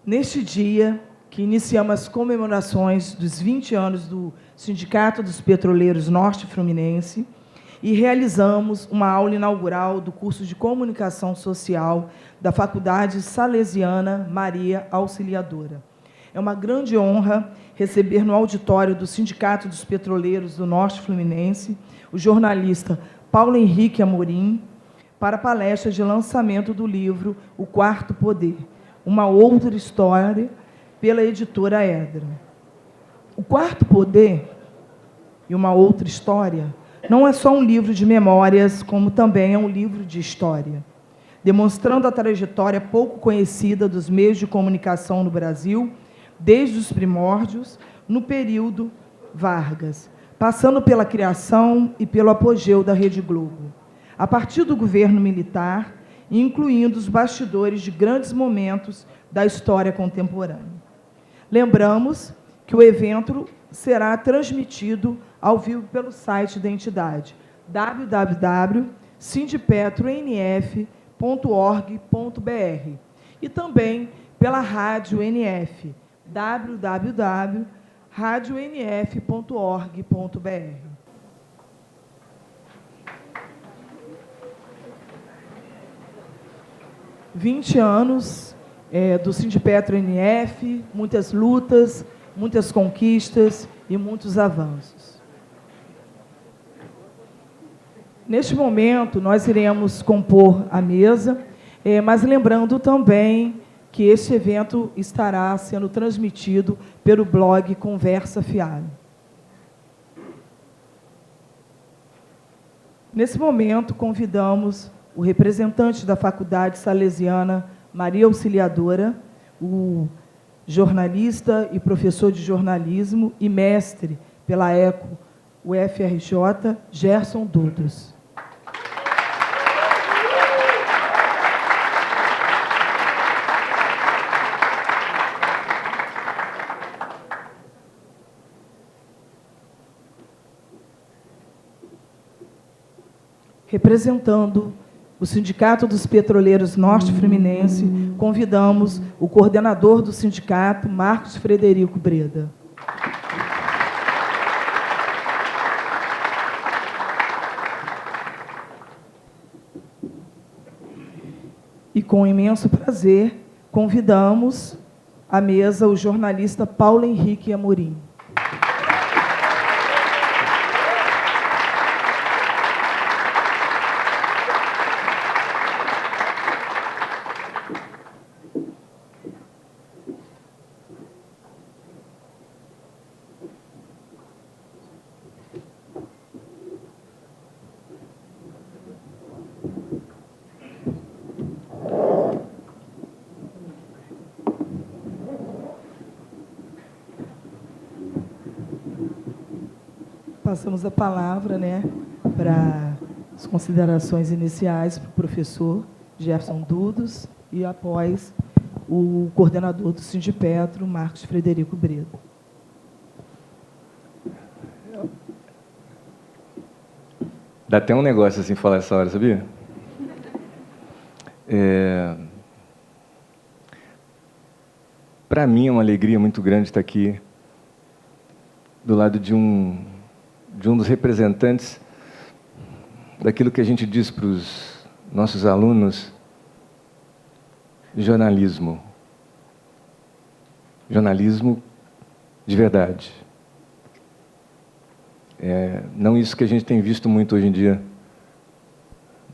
Neste dia, que iniciamos as comemorações dos 20 anos do Sindicato dos Petroleiros Norte Fluminense e realizamos uma aula inaugural do curso de Comunicação Social da Faculdade Salesiana Maria Auxiliadora. É uma grande honra receber no auditório do Sindicato dos Petroleiros do Norte Fluminense o jornalista Paulo Henrique Amorim para a palestra de lançamento do livro O Quarto Poder, uma outra história, pela editora Edra. O Quarto Poder e uma outra história não é só um livro de memórias, como também é um livro de história, demonstrando a trajetória pouco conhecida dos meios de comunicação no Brasil, desde os primórdios, no período Vargas, passando pela criação e pelo apogeu da Rede Globo, a partir do governo militar, incluindo os bastidores de grandes momentos da história contemporânea. Lembramos que o evento será transmitido ao vivo pelo site da entidade, www.sindipetronf.org.br, e também pela Rádio NF, www.radionf.org.br. 20 anos do Sindipetro NF, muitas lutas, muitas conquistas e muitos avanços. Neste momento, nós iremos compor a mesa, mas lembrando também que este evento estará sendo transmitido pelo blog Conversa Fiada. Nesse momento, convidamos o representante da Faculdade Salesiana Maria Auxiliadora, o jornalista e professor de jornalismo e mestre pela ECO, UFRJ, Gerson Dudos. Representando o Sindicato dos Petroleiros Norte Fluminense, convidamos o coordenador do sindicato, Marcos Frederico Breda. E, com imenso prazer, convidamos à mesa o jornalista Paulo Henrique Amorim. Passamos a palavra, para as considerações iniciais para o professor Gerson Dudos e, após, o coordenador do Sindipetro, Marcos Frederico Breda. Dá até um negócio assim falar essa hora, sabia? Para mim é uma alegria muito grande estar aqui do lado de um dos representantes daquilo que a gente diz para os nossos alunos, jornalismo. Jornalismo de verdade. Não isso que a gente tem visto muito hoje em dia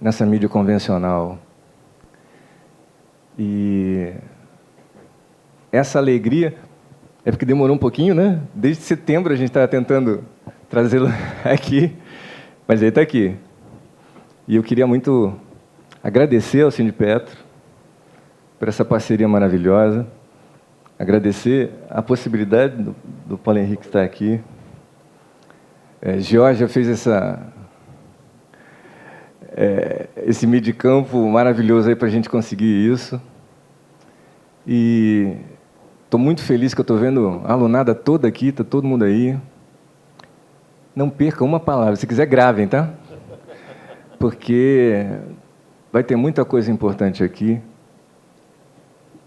nessa mídia convencional. E essa alegria é porque demorou um pouquinho, né? Desde setembro a gente estava tentando trazê-lo aqui, mas ele está aqui. E eu queria muito agradecer ao Sindipetro por essa parceria maravilhosa, agradecer a possibilidade do Paulo Henrique estar aqui. Georgia fez esse meio de campo maravilhoso aí para a gente conseguir isso. E estou muito feliz que eu estou vendo a alunada toda aqui, está todo mundo aí. Não perca uma palavra. Se quiser, gravem, tá? Porque vai ter muita coisa importante aqui.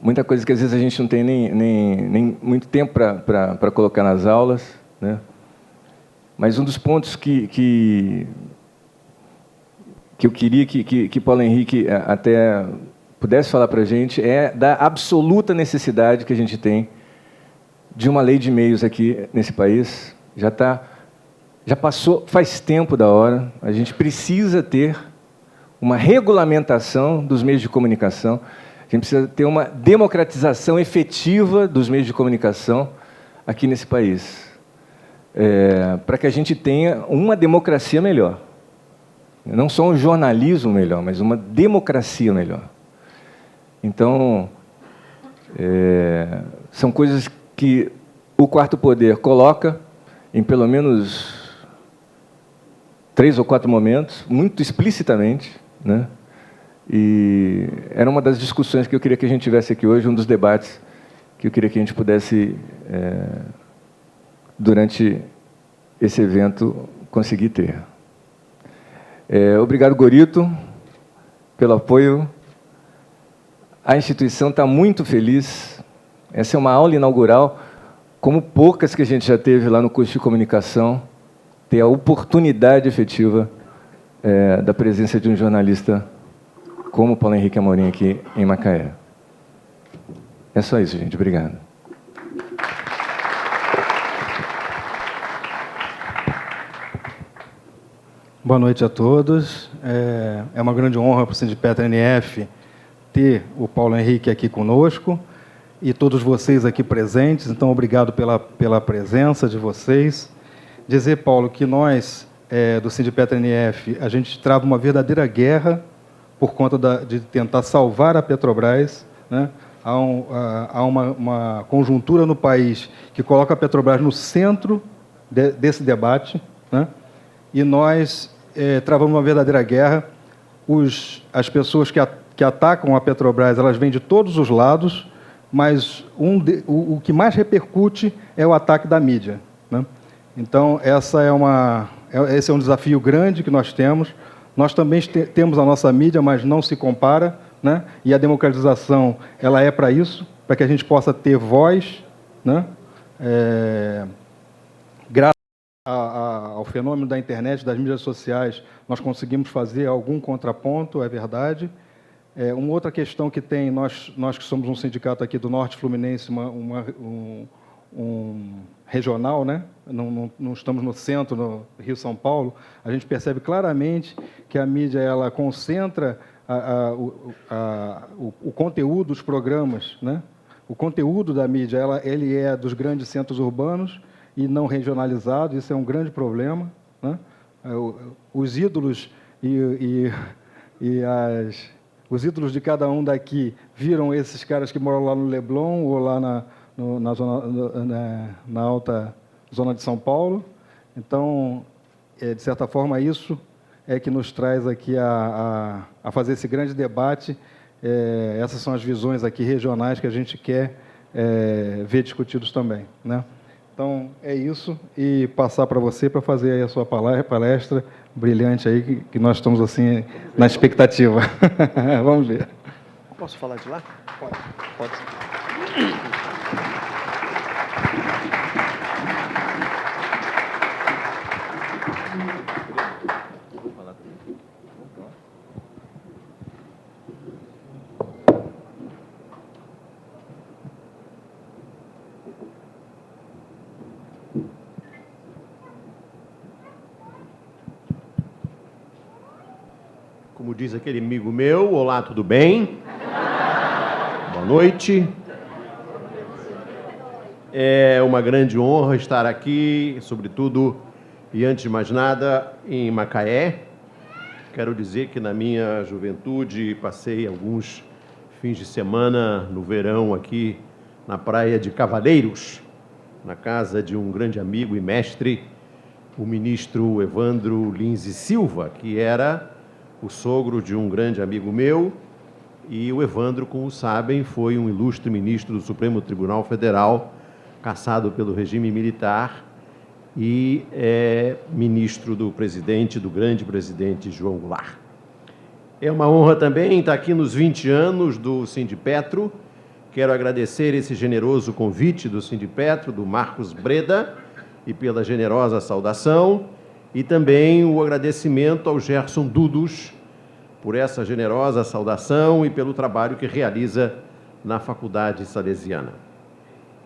muita coisa que às vezes a gente não tem nem muito tempo para colocar nas aulas, né? Mas um dos pontos que eu queria que Paulo Henrique até pudesse falar para a gente é da absoluta necessidade que a gente tem de uma lei de meios aqui nesse país. Já passou, faz tempo da hora, a gente precisa ter uma regulamentação dos meios de comunicação, a gente precisa ter uma democratização efetiva dos meios de comunicação aqui nesse país, para que a gente tenha uma democracia melhor. Não só um jornalismo melhor, mas uma democracia melhor. Então, são coisas que o Quarto Poder coloca em pelo menos 3 ou 4 momentos, muito explicitamente, né? E era uma das discussões que eu queria que a gente tivesse aqui hoje, um dos debates que eu queria que a gente pudesse, durante esse evento, conseguir ter. Obrigado, Gorito, pelo apoio. A instituição está muito feliz. Essa é uma aula inaugural, como poucas que a gente já teve lá no curso de comunicação, ter a oportunidade efetiva da presença de um jornalista como Paulo Henrique Amorim aqui em Macaé. É só isso, gente. Obrigado. Boa noite a todos. É uma grande honra para o Sindipetra NF ter o Paulo Henrique aqui conosco e todos vocês aqui presentes. Então, obrigado pela presença de vocês. Dizer, Paulo, que nós, do Sindipetra NF, a gente trava uma verdadeira guerra por conta de tentar salvar a Petrobras, né? Há uma conjuntura no país que coloca a Petrobras no centro desse debate, né? E nós travamos uma verdadeira guerra. As pessoas que atacam a Petrobras, elas vêm de todos os lados, mas o que mais repercute é o ataque da mídia, né? Então, esse é um desafio grande que nós temos. Nós também temos a nossa mídia, mas não se compara, né? E a democratização, ela é para isso, para que a gente possa ter voz, né? Graças ao fenômeno da internet, das mídias sociais, nós conseguimos fazer algum contraponto, é verdade. Uma outra questão que tem, nós que somos um sindicato aqui do Norte Fluminense, um regional, né? Não estamos no centro, no Rio-São Paulo, a gente percebe claramente que a mídia ela concentra o conteúdo dos programas, né? O conteúdo da mídia ele é dos grandes centros urbanos e não regionalizado, isso é um grande problema, né? Os ídolos os ídolos de cada um daqui viram esses caras que moram lá no Leblon ou lá na alta zona de São Paulo. Então, de certa forma, isso é que nos traz aqui a fazer esse grande debate. Essas são as visões aqui regionais que a gente quer ver discutidos também, né? Então, é isso, e passar para você para fazer aí a sua palestra brilhante aí, que nós estamos assim na expectativa. Vamos ver. Posso falar de lá? Pode. Como diz aquele amigo meu, olá, tudo bem? Boa noite. É uma grande honra estar aqui, sobretudo, e antes de mais nada, em Macaé. Quero dizer que na minha juventude passei alguns fins de semana no verão aqui na praia de Cavaleiros, na casa de um grande amigo e mestre, o ministro Evandro Lins e Silva, que era o sogro de um grande amigo meu, e o Evandro, como sabem, foi um ilustre ministro do Supremo Tribunal Federal, cassado pelo regime militar, e é ministro do grande presidente João Goulart. É uma honra também estar aqui nos 20 anos do Sindipetro, Quero agradecer esse generoso convite do Sindipetro, do Marcos Breda, e pela generosa saudação, e também o agradecimento ao Gerson Dudos por essa generosa saudação e pelo trabalho que realiza na Faculdade Salesiana.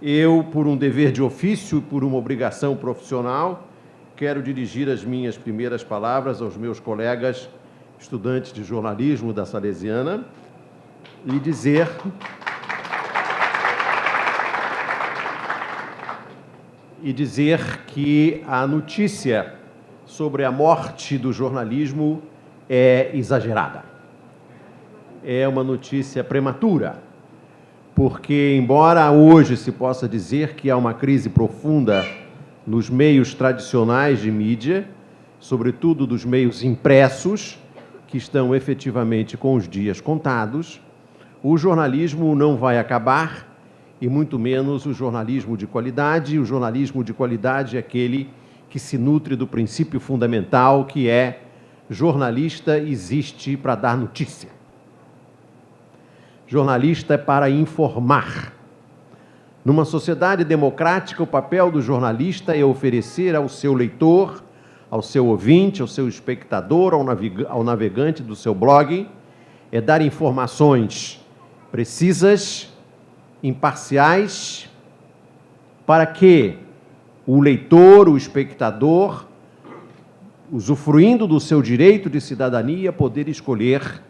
Eu, por um dever de ofício e por uma obrigação profissional, quero dirigir as minhas primeiras palavras aos meus colegas estudantes de jornalismo da Salesiana e dizer que a notícia sobre a morte do jornalismo é exagerada. É uma notícia prematura, porque, embora hoje se possa dizer que há uma crise profunda nos meios tradicionais de mídia, sobretudo dos meios impressos, que estão efetivamente com os dias contados, o jornalismo não vai acabar, e muito menos o jornalismo de qualidade. O jornalismo de qualidade é aquele que se nutre do princípio fundamental, que é: jornalista existe para dar notícia. Jornalista é para informar. Numa sociedade democrática, o papel do jornalista é oferecer ao seu leitor, ao seu ouvinte, ao seu espectador, ao navegante do seu blog, é dar informações precisas, imparciais, para que o leitor, o espectador, usufruindo do seu direito de cidadania, poder escolher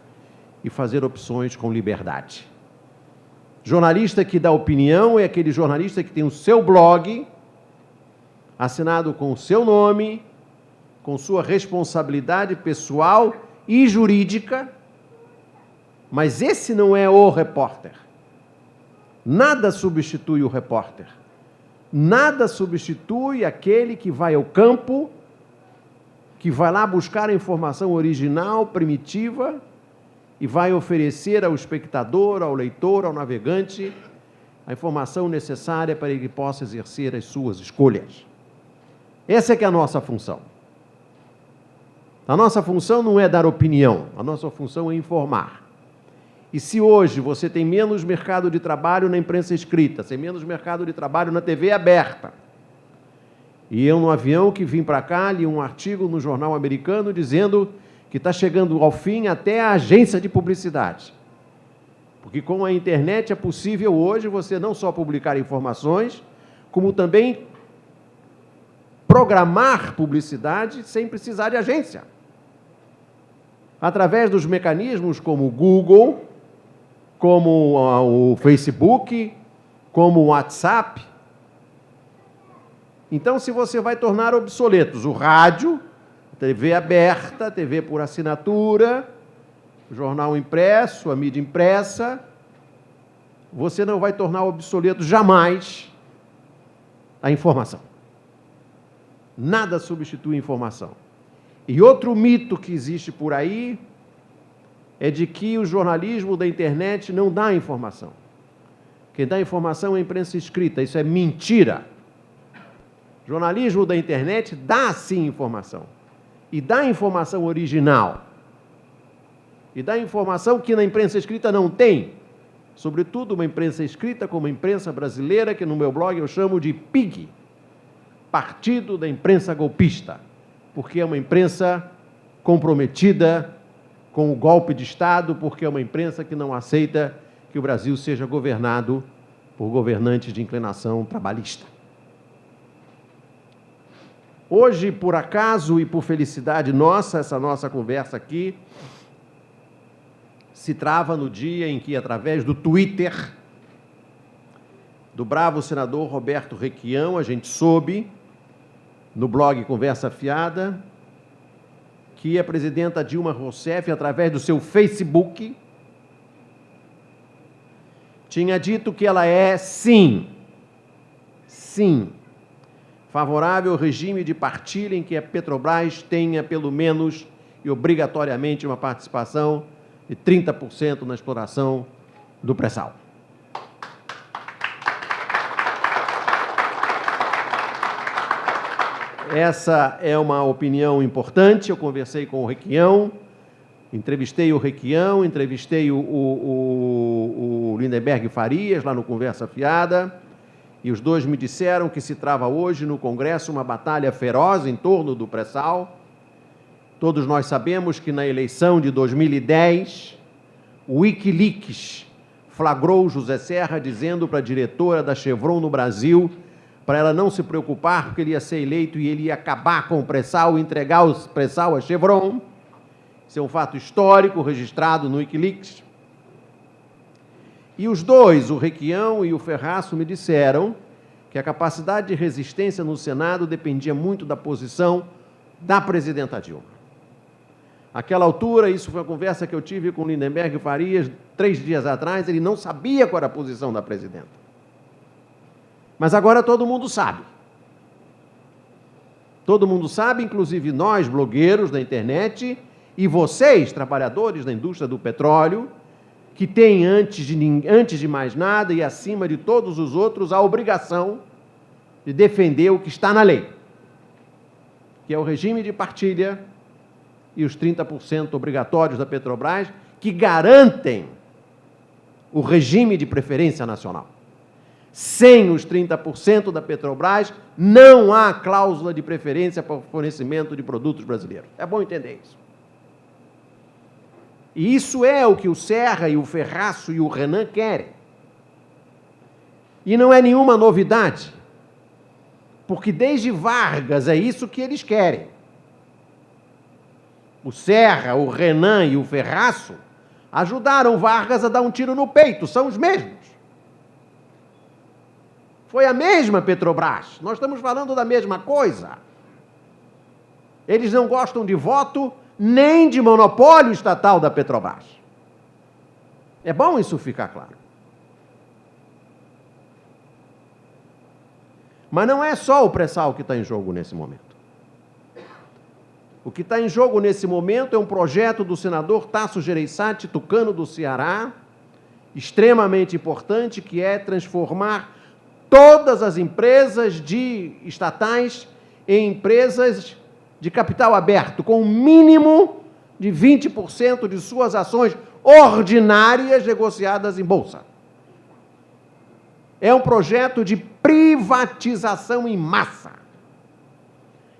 e fazer opções com liberdade. Jornalista que dá opinião é aquele jornalista que tem o seu blog assinado com o seu nome, com sua responsabilidade pessoal e jurídica, mas esse não é o repórter. Nada substitui o repórter. Nada substitui aquele que vai ao campo, que vai lá buscar a informação original, primitiva, e vai oferecer ao espectador, ao leitor, ao navegante, a informação necessária para que ele possa exercer as suas escolhas. Essa é que é a nossa função. A nossa função não é dar opinião, a nossa função é informar. E se hoje você tem menos mercado de trabalho na imprensa escrita, tem menos mercado de trabalho na TV aberta, e eu, no avião que vim para cá, li um artigo no jornal americano dizendo que está chegando ao fim até a agência de publicidade. Porque com a internet é possível hoje você não só publicar informações, como também programar publicidade sem precisar de agência. Através dos mecanismos como o Google, como o Facebook, como o WhatsApp. Então, se você vai tornar obsoletos o rádio, TV aberta, TV por assinatura, jornal impresso, a mídia impressa, você não vai tornar obsoleto jamais a informação. Nada substitui informação. E outro mito que existe por aí é de que o jornalismo da internet não dá informação. Quem dá informação é a imprensa escrita. Isso é mentira. O jornalismo da internet dá sim informação. E dá informação original. E dá informação que na imprensa escrita não tem. Sobretudo uma imprensa escrita como a imprensa brasileira, que no meu blog eu chamo de PIG, Partido da Imprensa Golpista, porque é uma imprensa comprometida com o golpe de Estado, porque é uma imprensa que não aceita que o Brasil seja governado por governantes de inclinação trabalhista. Hoje, por acaso e por felicidade nossa, essa nossa conversa aqui se trava no dia em que, através do Twitter do bravo senador Roberto Requião, a gente soube, no blog Conversa Fiada, que a presidenta Dilma Rousseff, através do seu Facebook, tinha dito que ela é, sim, favorável ao regime de partilha em que a Petrobras tenha, pelo menos e obrigatoriamente, uma participação de 30% na exploração do pré-sal. Essa é uma opinião importante. Eu conversei com o Requião Entrevistei o Requião, entrevistei o Lindenberg Farias, lá no Conversa Fiada, e os dois me disseram que se trava hoje no Congresso uma batalha feroz em torno do pré-sal. Todos nós sabemos que na eleição de 2010, o Wikileaks flagrou José Serra dizendo para a diretora da Chevron no Brasil para ela não se preocupar, porque ele ia ser eleito e ele ia acabar com o pré-sal, entregar o pré-sal à Chevron. Isso é um fato histórico registrado no Wikileaks. E os dois, o Requião e o Ferraço, me disseram que a capacidade de resistência no Senado dependia muito da posição da presidenta Dilma. Àquela altura, isso foi uma conversa que eu tive com o Lindenberg Farias 3 dias atrás, ele não sabia qual era a posição da presidenta. Mas agora todo mundo sabe. Todo mundo sabe, inclusive nós, blogueiros da internet, e vocês, trabalhadores da indústria do petróleo, que têm, antes de mais nada e acima de todos os outros, a obrigação de defender o que está na lei, que é o regime de partilha e os 30% obrigatórios da Petrobras, que garantem o regime de preferência nacional. Sem os 30% da Petrobras, não há cláusula de preferência para o fornecimento de produtos brasileiros. É bom entender isso. E isso é o que o Serra e o Ferraço e o Renan querem. E não é nenhuma novidade, porque desde Vargas é isso que eles querem. O Serra, o Renan e o Ferraço ajudaram Vargas a dar um tiro no peito, são os mesmos. Foi a mesma Petrobras, nós estamos falando da mesma coisa. Eles não gostam de voto nem de monopólio estatal da Petrobras. É bom isso ficar claro. Mas não é só o pré-sal que está em jogo nesse momento. O que está em jogo nesse momento é um projeto do senador Tasso Gereissati, tucano do Ceará, extremamente importante, que é transformar todas as empresas estatais em empresas de capital aberto, com um mínimo de 20% de suas ações ordinárias negociadas em bolsa. É um projeto de privatização em massa.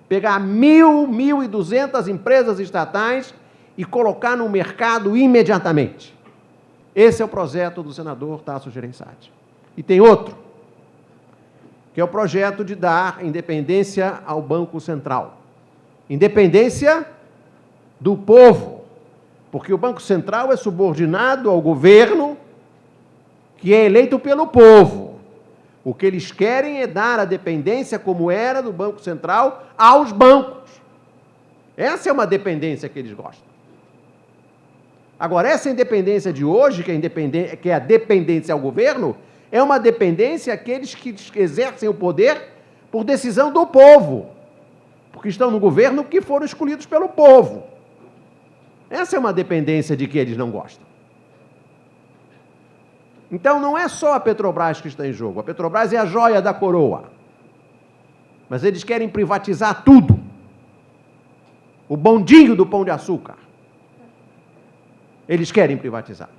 Pegar 1.200 empresas estatais e colocar no mercado imediatamente. Esse é o projeto do senador Tasso Gereissati. E tem outro, que é o projeto de dar independência ao Banco Central. Independência do povo, porque o Banco Central é subordinado ao governo, que é eleito pelo povo. O que eles querem é dar a dependência, como era do Banco Central, aos bancos. Essa é uma dependência que eles gostam. Agora, essa independência de hoje, que é a dependência ao governo, é uma dependência àqueles que exercem o poder por decisão do povo, porque estão no governo que foram escolhidos pelo povo. Essa é uma dependência de que eles não gostam. Então, não é só a Petrobras que está em jogo. A Petrobras é a joia da coroa. Mas eles querem privatizar tudo. O bondinho do Pão de Açúcar. Eles querem privatizar.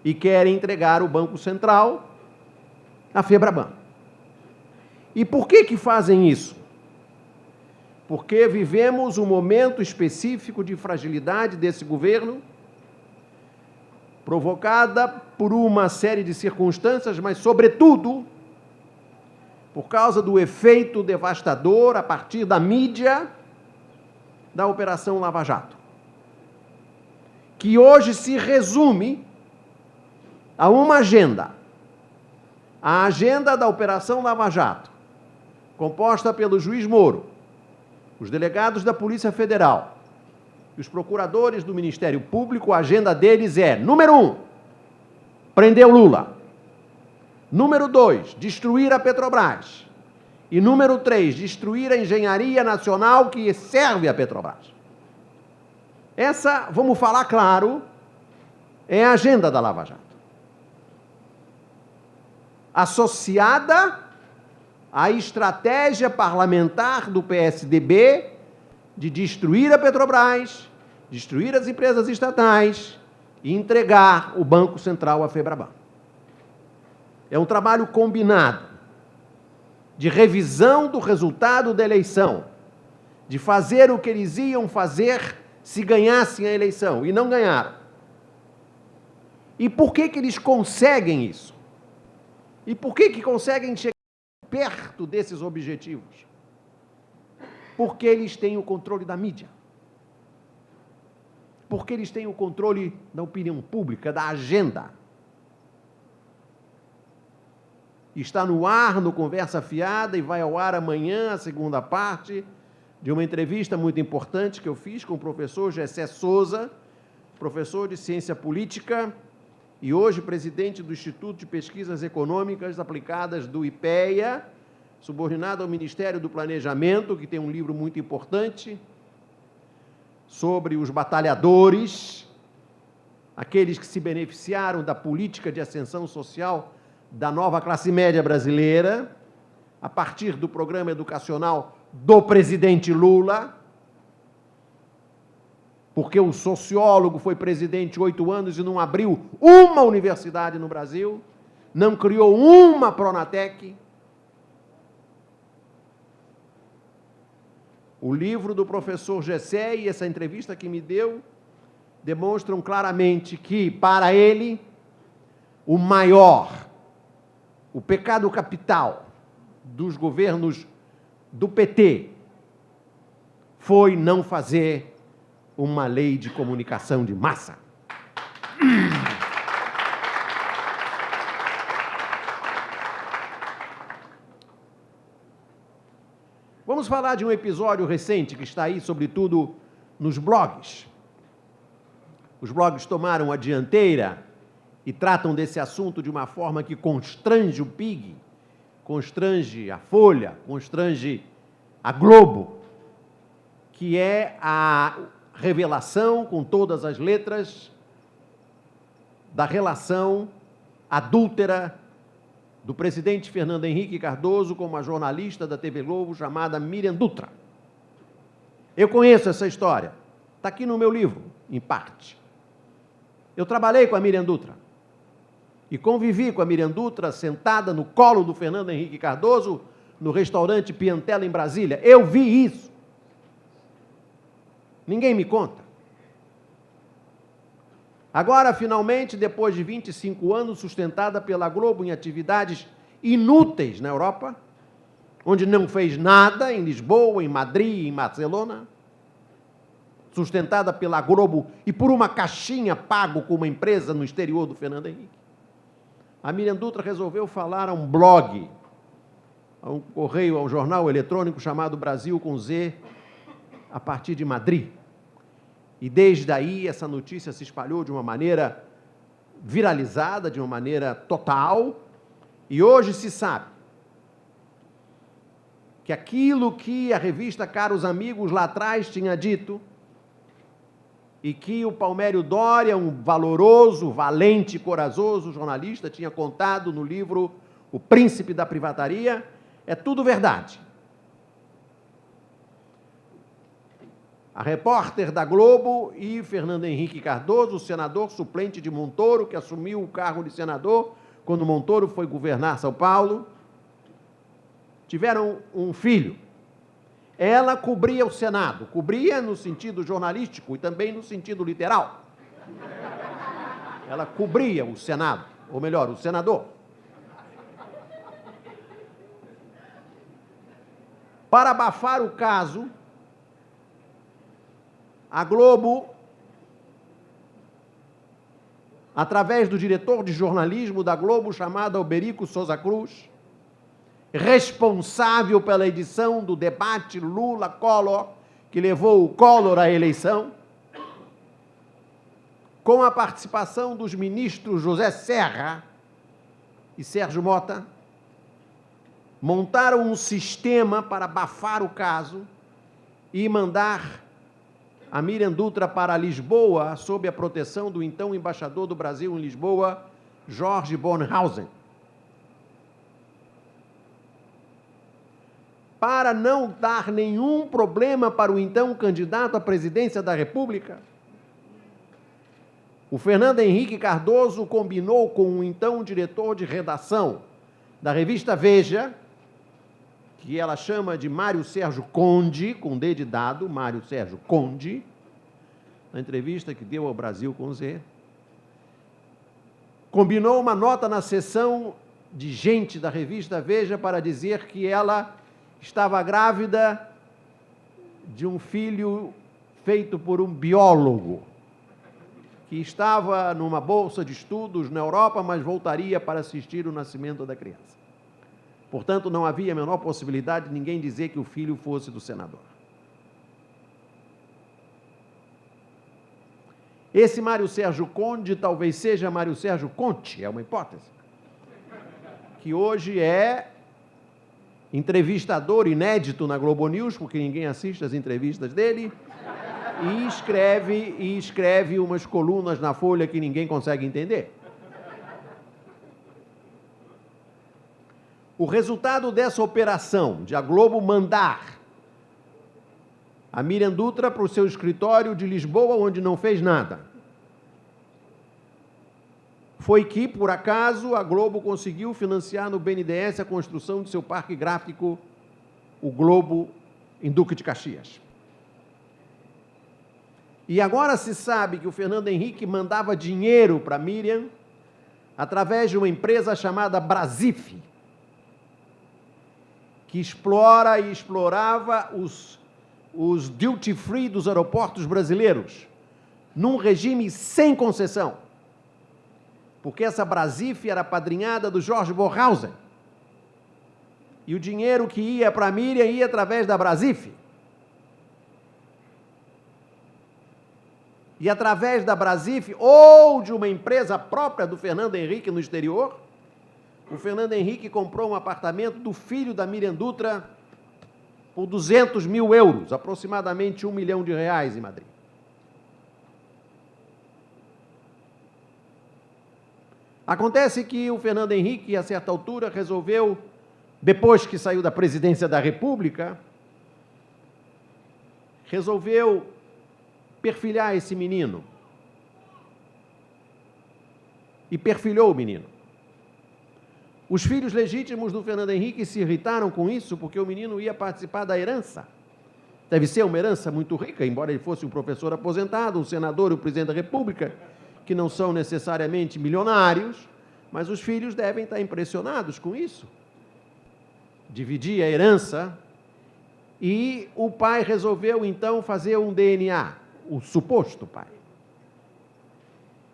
E querem entregar o Banco Central à Febraban. E por que fazem isso? Porque vivemos um momento específico de fragilidade desse governo, provocada por uma série de circunstâncias, mas, sobretudo, por causa do efeito devastador, a partir da mídia, da Operação Lava Jato, que hoje se resume a uma agenda. A agenda da Operação Lava Jato, composta pelo juiz Moro, os delegados da Polícia Federal e os procuradores do Ministério Público, a agenda deles é, número 1, prender o Lula. Número 2, destruir a Petrobras. E número 3, destruir a engenharia nacional que serve a Petrobras. Essa, vamos falar claro, é a agenda da Lava Jato. Associada à estratégia parlamentar do PSDB de destruir a Petrobras, destruir as empresas estatais e entregar o Banco Central à FEBRABAN. É um trabalho combinado de revisão do resultado da eleição, de fazer o que eles iam fazer se ganhassem a eleição, e não ganharam. E por que eles conseguem isso? E por que conseguem chegar perto desses objetivos? Porque eles têm o controle da mídia. Porque eles têm o controle da opinião pública, da agenda. Está no ar, no Conversa Fiada, e vai ao ar amanhã, a segunda parte de uma entrevista muito importante que eu fiz com o professor Gessé Souza, professor de Ciência Política e hoje presidente do Instituto de Pesquisas Econômicas Aplicadas do IPEA, subordinado ao Ministério do Planejamento, que tem um livro muito importante sobre os batalhadores, aqueles que se beneficiaram da política de ascensão social da nova classe média brasileira, a partir do programa educacional do presidente Lula, porque o sociólogo foi presidente 8 anos e não abriu uma universidade no Brasil, não criou uma Pronatec. O livro do professor Gessé e essa entrevista que me deu demonstram claramente que, para ele, o pecado capital dos governos do PT foi não fazer uma lei de comunicação de massa. Vamos falar de um episódio recente que está aí, sobretudo, nos blogs. Os blogs tomaram a dianteira e tratam desse assunto de uma forma que constrange o PIG, constrange a Folha, constrange a Globo, que é a revelação, com todas as letras, da relação adúltera do presidente Fernando Henrique Cardoso com uma jornalista da TV Globo chamada Miriam Dutra. Eu conheço essa história, está aqui no meu livro, em parte. Eu trabalhei com a Miriam Dutra e convivi com a Miriam Dutra sentada no colo do Fernando Henrique Cardoso no restaurante Piantella, em Brasília. Eu vi isso. Ninguém me conta. Agora, finalmente, depois de 25 anos, sustentada pela Globo em atividades inúteis na Europa, onde não fez nada, em Lisboa, em Madrid, em Barcelona, sustentada pela Globo e por uma caixinha pago com uma empresa no exterior do Fernando Henrique, a Miriam Dutra resolveu falar a um blog, a um correio, a um jornal eletrônico chamado Brasil com Z, a partir de Madrid. E desde aí essa notícia se espalhou de uma maneira viralizada, de uma maneira total, e hoje se sabe que aquilo que a revista Caros Amigos lá atrás tinha dito, e que o Palmério Doria, um valoroso, valente, corajoso jornalista, tinha contado no livro O Príncipe da Privataria, é tudo verdade. A repórter da Globo e Fernando Henrique Cardoso, o senador suplente de Montoro, que assumiu o cargo de senador quando Montoro foi governar São Paulo, tiveram um filho. Ela cobria o Senado, cobria no sentido jornalístico e também no sentido literal. Ela cobria o Senado, ou melhor, o senador. Para abafar o caso, a Globo, através do diretor de jornalismo da Globo, chamado Alberico Souza Cruz, responsável pela edição do debate Lula-Collor, que levou o Collor à eleição, com a participação dos ministros José Serra e Sérgio Mota, montaram um sistema para abafar o caso e mandar a Miriam Dutra para Lisboa, sob a proteção do então embaixador do Brasil em Lisboa, Jorge Bornhausen. para não dar nenhum problema para o então candidato à presidência da República, o Fernando Henrique Cardoso combinou com o então diretor de redação da revista Veja, que ela chama de Mário Sérgio Conde, com D de dado, Mário Sérgio Conde, na entrevista que deu ao Brasil com Z, combinou uma nota na seção de gente da revista Veja para dizer que ela estava grávida de um filho feito por um biólogo, que estava numa bolsa de estudos na Europa, mas voltaria para assistir o nascimento da criança. Portanto, não havia a menor possibilidade de ninguém dizer que o filho fosse do senador. Esse Mário Sérgio Conde talvez seja Mário Sérgio Conte, é uma hipótese, que hoje é entrevistador inédito na Globo News, porque ninguém assiste as entrevistas dele, e escreve umas colunas na Folha que ninguém consegue entender. O resultado dessa operação, de a Globo mandar a Miriam Dutra para o seu escritório de Lisboa, onde não fez nada, foi que, por acaso, a Globo conseguiu financiar no BNDES a construção de seu parque gráfico, o Globo, em Duque de Caxias. E agora se sabe que o Fernando Henrique mandava dinheiro para Miriam através de uma empresa chamada Brasif, que explora e explorava os duty-free dos aeroportos brasileiros, num regime sem concessão, porque essa Brasif era padrinhada do Jorge Borhausen, e o dinheiro que ia para a Miriam ia através da Brasif. E através da Brasif, ou de uma empresa própria do Fernando Henrique no exterior, o Fernando Henrique comprou um apartamento do filho da Miriam Dutra por 200 mil euros, aproximadamente R$1 milhão em Madrid. Acontece que o Fernando Henrique, a certa altura, resolveu, depois que saiu da presidência da República, resolveu perfilhar esse menino. E perfilhou o menino. Os filhos legítimos do Fernando Henrique se irritaram com isso, porque o menino ia participar da herança. Deve ser uma herança muito rica, embora ele fosse um professor aposentado, um senador e um presidente da República, que não são necessariamente milionários, mas os filhos devem estar impressionados com isso. Dividir a herança, e o pai resolveu, então, fazer um DNA, o suposto pai.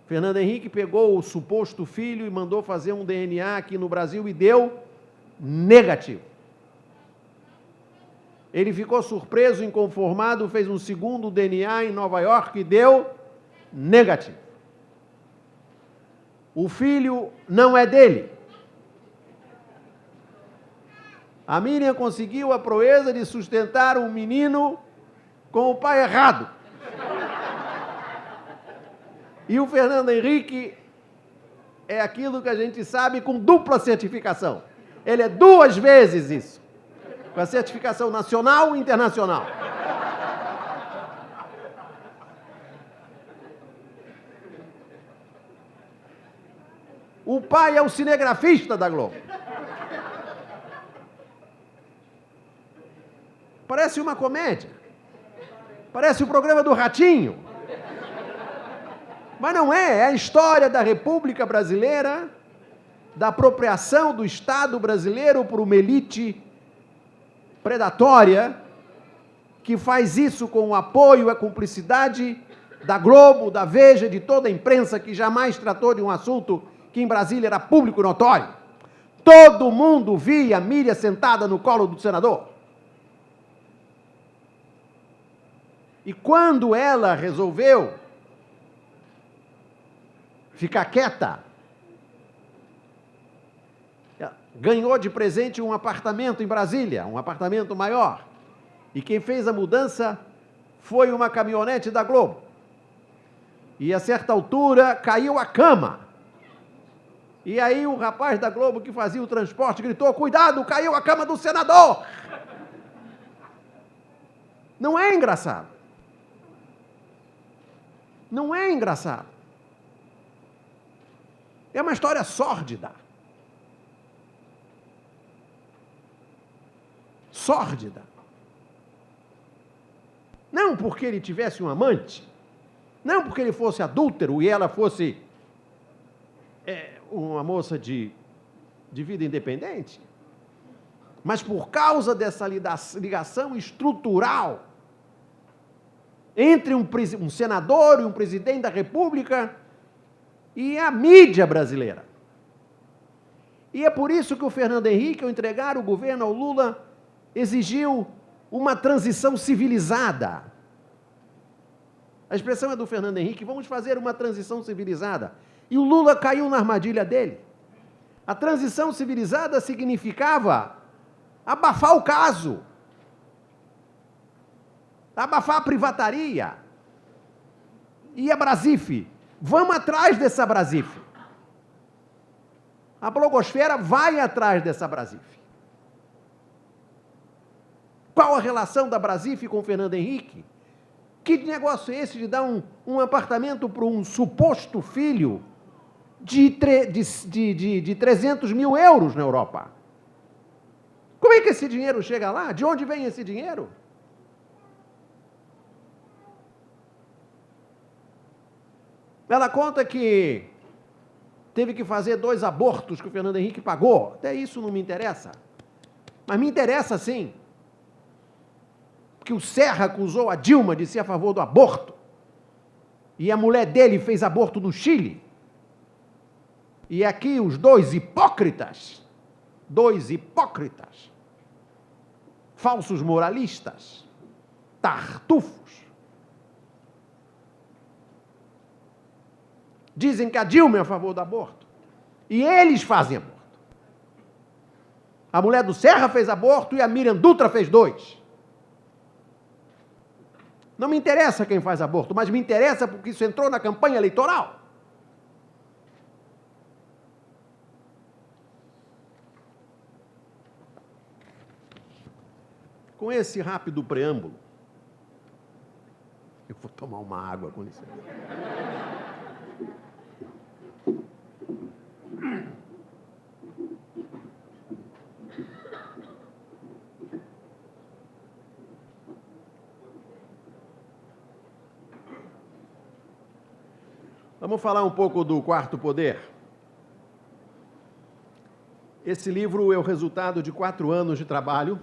Fernando Henrique pegou o suposto filho e mandou fazer um DNA aqui no Brasil e deu negativo. Ele ficou surpreso, inconformado, fez um segundo DNA em Nova York e deu negativo. O filho não é dele. A Miriam conseguiu a proeza de sustentar um menino com o pai errado. E o Fernando Henrique é aquilo que a gente sabe com dupla certificação. Ele é 2 vezes isso, com a certificação nacional e internacional. O pai é o cinegrafista da Globo. Parece uma comédia. Parece o programa do Ratinho. Mas não é, é a história da República Brasileira, da apropriação do Estado brasileiro por uma elite predatória, que faz isso com o apoio e a cumplicidade da Globo, da Veja, de toda a imprensa, que jamais tratou de um assunto que em Brasília era público e notório. Todo mundo via a Miriam sentada no colo do senador. E quando ela resolveu ficar quieta, ganhou de presente um apartamento em Brasília, um apartamento maior. E quem fez a mudança foi uma caminhonete da Globo. E a certa altura caiu a cama. E aí o rapaz da Globo que fazia o transporte gritou: cuidado, caiu a cama do senador! Não é engraçado. Não é engraçado. É uma história sórdida. Sórdida. Não porque ele tivesse um amante, não porque ele fosse adúltero e ela fosse uma moça de vida independente, mas por causa dessa ligação estrutural entre um senador e um presidente da República e a mídia brasileira. E é por isso que o Fernando Henrique, ao entregar o governo ao Lula, exigiu uma transição civilizada. A expressão é do Fernando Henrique: vamos fazer uma transição civilizada. E o Lula caiu na armadilha dele. A transição civilizada significava abafar o caso, abafar a privataria. E a Brasif? Vamos atrás dessa Brasif. A blogosfera vai atrás dessa Brasif. Qual a relação da Brasif com o Fernando Henrique? Que negócio é esse de dar um apartamento para um suposto filho de 300 mil euros na Europa? Como é que esse dinheiro chega lá? De onde vem esse dinheiro? Ela conta que teve que fazer 2 abortos que o Fernando Henrique pagou. Até isso não me interessa. Mas me interessa sim. Que o Serra acusou a Dilma de ser a favor do aborto. E a mulher dele fez aborto no Chile. E aqui os dois hipócritas, falsos moralistas, tartufos, dizem que a Dilma é a favor do aborto. E eles fazem aborto. A mulher do Serra fez aborto e a Miriam Dutra fez 2. Não me interessa quem faz aborto, mas me interessa porque isso entrou na campanha eleitoral. Com esse rápido preâmbulo, eu vou tomar uma água, com licença. Vamos falar um pouco do Quarto Poder. Esse livro é o resultado de 4 anos de trabalho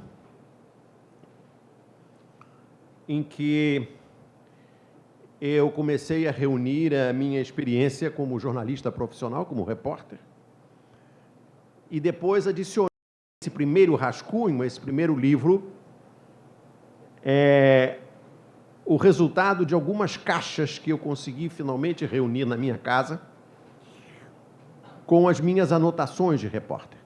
em que eu comecei a reunir a minha experiência como jornalista profissional, como repórter, e depois adicionei esse primeiro rascunho, esse primeiro livro, o resultado de algumas caixas que eu consegui finalmente reunir na minha casa com as minhas anotações de repórter.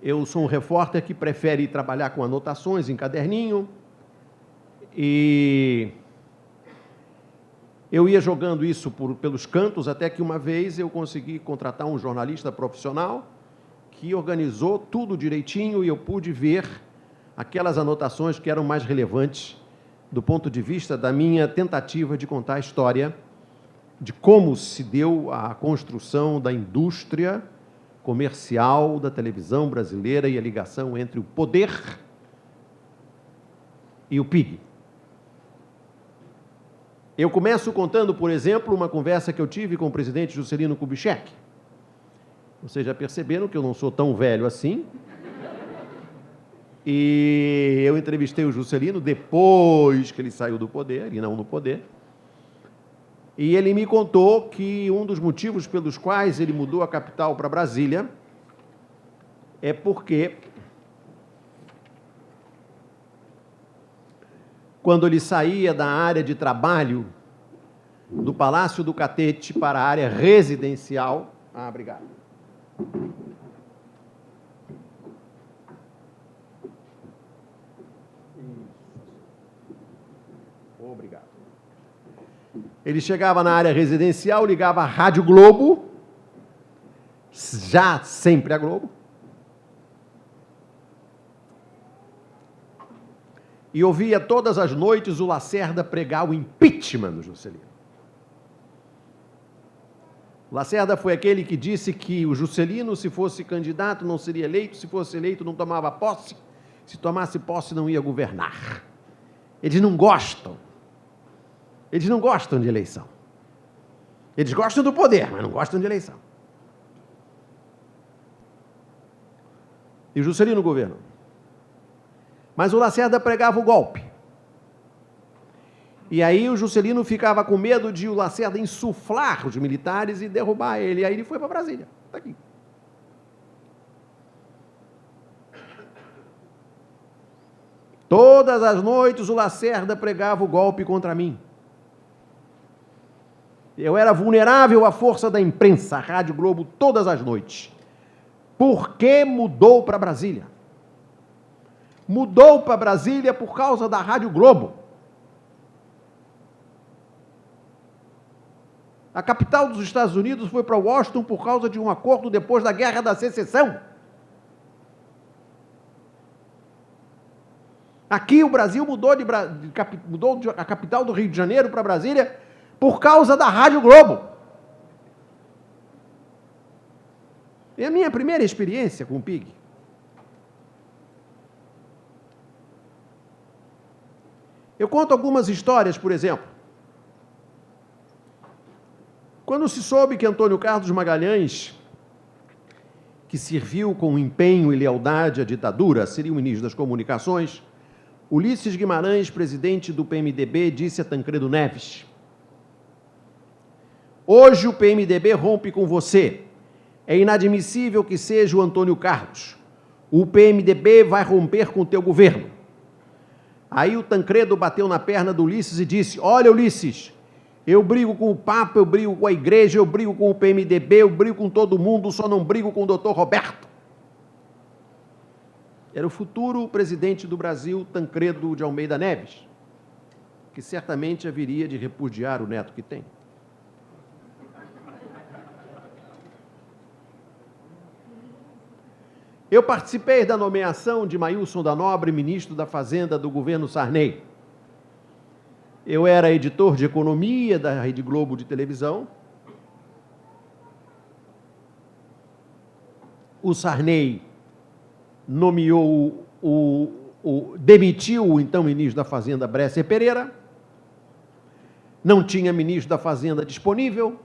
Eu sou um repórter que prefere trabalhar com anotações em caderninho e eu ia jogando isso pelos cantos até que uma vez eu consegui contratar um jornalista profissional que organizou tudo direitinho e eu pude ver aquelas anotações que eram mais relevantes do ponto de vista da minha tentativa de contar a história de como se deu a construção da indústria comercial da televisão brasileira e a ligação entre o poder e o PIG. Eu começo contando, por exemplo, uma conversa que eu tive com o presidente Juscelino Kubitschek. Vocês já perceberam que eu não sou tão velho assim. E eu entrevistei o Juscelino depois que ele saiu do poder, e não no poder. E ele me contou que um dos motivos pelos quais ele mudou a capital para Brasília é porque, quando ele saía da área de trabalho do Palácio do Catete para a área residencial... obrigado. Obrigado. Ele chegava na área residencial, ligava a Rádio Globo, já sempre a Globo, e ouvia todas as noites o Lacerda pregar o impeachment do Juscelino. O Lacerda foi aquele que disse que o Juscelino, se fosse candidato, não seria eleito, se fosse eleito, não tomava posse, se tomasse posse, não ia governar. Eles não gostam. Eles não gostam de eleição. Eles gostam do poder, mas não gostam de eleição. E o Juscelino governou. Mas o Lacerda pregava o golpe. E aí o Juscelino ficava com medo de o Lacerda insuflar os militares e derrubar ele. E aí ele foi para Brasília. Está aqui. Todas as noites o Lacerda pregava o golpe contra mim. Eu era vulnerável à força da imprensa, a Rádio Globo, todas as noites. Por que mudou para Brasília? Mudou para Brasília por causa da Rádio Globo. A capital dos Estados Unidos foi para Washington por causa de um acordo depois da Guerra da Secessão. Aqui o Brasil mudou a capital do Rio de Janeiro para Brasília por causa da Rádio Globo. É a minha primeira experiência com o PIG. Eu conto algumas histórias, por exemplo. Quando se soube que Antônio Carlos Magalhães, que serviu com empenho e lealdade à ditadura, seria o ministro das Comunicações, Ulisses Guimarães, presidente do PMDB, disse a Tancredo Neves: hoje o PMDB rompe com você. É inadmissível que seja o Antônio Carlos. O PMDB vai romper com o teu governo. Aí o Tancredo bateu na perna do Ulisses e disse: olha, Ulisses, eu brigo com o Papa, eu brigo com a igreja, eu brigo com o PMDB, eu brigo com todo mundo, só não brigo com o doutor Roberto. Era o futuro presidente do Brasil, Tancredo de Almeida Neves, que certamente haveria de repudiar o neto que tem. Eu participei da nomeação de Maílson da Nobre, ministro da Fazenda do governo Sarney. Eu era editor de economia da Rede Globo de televisão. O Sarney nomeou demitiu o então ministro da Fazenda, Bresser Pereira. Não tinha ministro da Fazenda disponível.